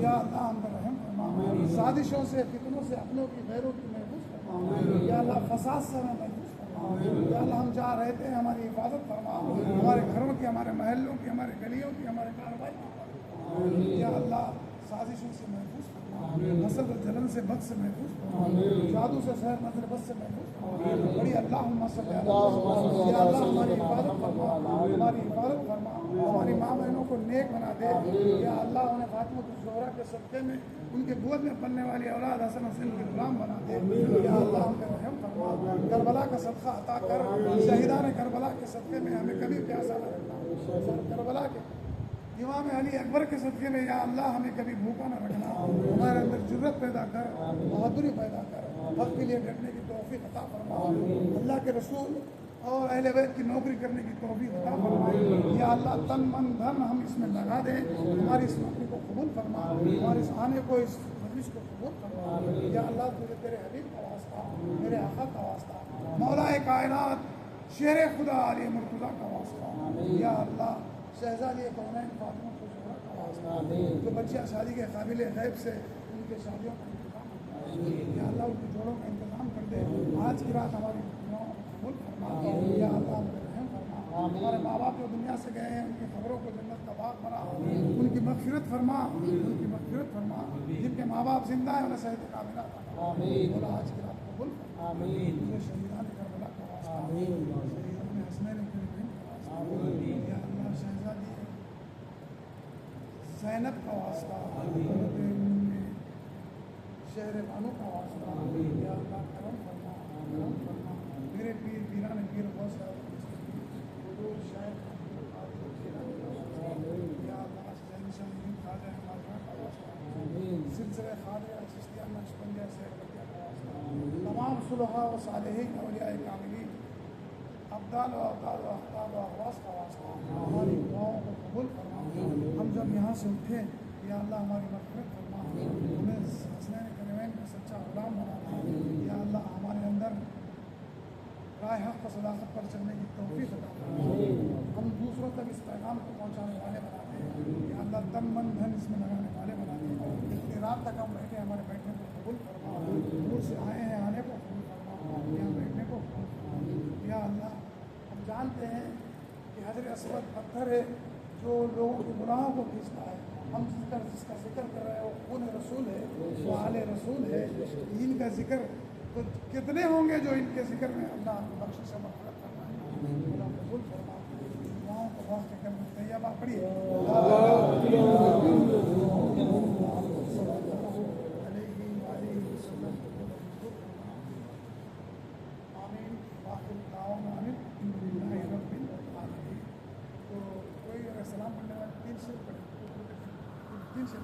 یا اللہ ہم پہ رحم فرما. سازشوں سے فتنوں سے اپنوں کی غیروں کی محفوظ فرما. یا اللہ فساد سے ہمیں محفوظ فرما. یا اللہ ہم جہاں رہتے ہیں ہماری حفاظت فرما, ہمارے گھروں کی, ہمارے محلوں کی, ہمارے گلیوں کی, ہمارے کاروبار کی. یا اللہ سازشوں سے محفوظ فرما. حسد و جلن سے بد سے محفوظ فرما، جادو سے سحر نظر بد سے محفوظ فرما، بڑی اللہم صلی علی یا اللہ ہماری حفاظت فرما، ہماری حفاظت فرما، ہماری ماں بہنوں کو نیک بنا دے یا اللہ انہیں فاطمہ الزہرا کے صدقے میں ان کے گود میں پلنے والی اولاد حسن حسین کے غلام بنا دے یا اللہ ہم پہ رحم فرما، کربلا کا صدقہ عطا کر، شہیدان کربلا کے صدقے میں ہمیں کبھی پیاسا نہ رکھنا، کربلا کے امام علی اکبر کے صدقے میں یا اللہ ہمیں کبھی بھوکا نہ رکھنا، ہمارے اندر جرت پیدا کر، بہادری پیدا کر، حق کے لیے ڈٹنے کی توفیق عطا فرما، اللہ کے رسول اور اہل بیت کی نوکری کرنے کی توفیق عطا فرما یا اللہ تن من دھن ہم اس میں لگا دیں، ہماری اس نوکری کو قبول فرما، ہمارے اس آنے کو اس مجلس کو قبول فرما یا اللہ تجھے تیرے حبیب کا واسطہ، میرے آقا کا واسطہ، مولا کائنات شیر خدا علی مرتضیٰ کا واسطہ یا اللہ شہزادی کونین فاطمہ الزہرا کا واسطہ، جو بچیاں شادی کے قابل غیب سے ان کے شادیوں کا انتظام کرتے ہیں یا اللہ ان کی جوڑوں کا انتظام کر دے، آج کی رات ہماری دعاؤں کو قبول فرما یا اللہ ہم پہ رحم فرما، ہمارے ماں باپ جو دنیا سے گئے ہیں ان کی خبروں کو جنت کا باغ بنا، ان کی مغفرت فرما، ان کی مغفرت فرما، جن کے ماں باپ زندہ ہیں انہیں صحت کاملہ عطا فرما، آج کی رات قبول فرما، شہیدان کربلا کا واسطہ، شہیدان حسنین کے کا واسطہ یا اللہ شہزادی زینب کا واسطہ، شہر بانو کا واسطہ یا اللہ کرم فرما، کرم فرما، میرے پیر پیران پیر بہت سارے حضور شاید یا اللہ شہنشاہ خواجہ خواجہ کا واسطہ، سلسلہ خواجہ چشتیہ نقشبندیہ سیربتیہ کا واسطہ، تمام صلحاء و صالحین اولیاء کاملین ابدال و ابدال و احباب و احواس کا واسطہ ہماری دعاؤں کو قبول فرما، ہم جب یہاں سے اٹھے یا اللہ ہماری مغفرت فرما، ہمیں حسنین کریمین کا سچا غلام بنا دے یا اللہ ہمارے اندر راہ حق و صداقت پر چلنے کی توفیق عطا فرما، ہم دوسروں تک اس پیغام کو پہنچانے والے بنا دے یا اللہ تن من دھن اس میں لگانے والے بنا دے، اتنی رات تک ہم بیٹھے ہمارے بیٹھنے کو قبول فرما، دور سے آئے ہیں آنے کو قبول فرما، یہاں بیٹھنے کو قبول فرما یا اللہ ہم جانتے ہیں کہ حجر اسود پتھر ہے جو لوگوں کے گناہوں کو کھینچتا ہے، ہم جس کا ذکر کر رہے ہیں وہ خون رسول ہے، وہ آل رسول ہے، ان کا ذکر تو کتنے ہوں گے جو ان کے ذکر میں اللہ بخش سے مغفرت فرمائے، اللہ قبول فرما، دعاؤں کو واقع کرنا طیبہ پڑھیے آمین باقی تعاون آمین الحمد للہ رب العالمین۔ تو کوئی اگر سلام پڑھنے والے 3 سے پڑھے 3 سے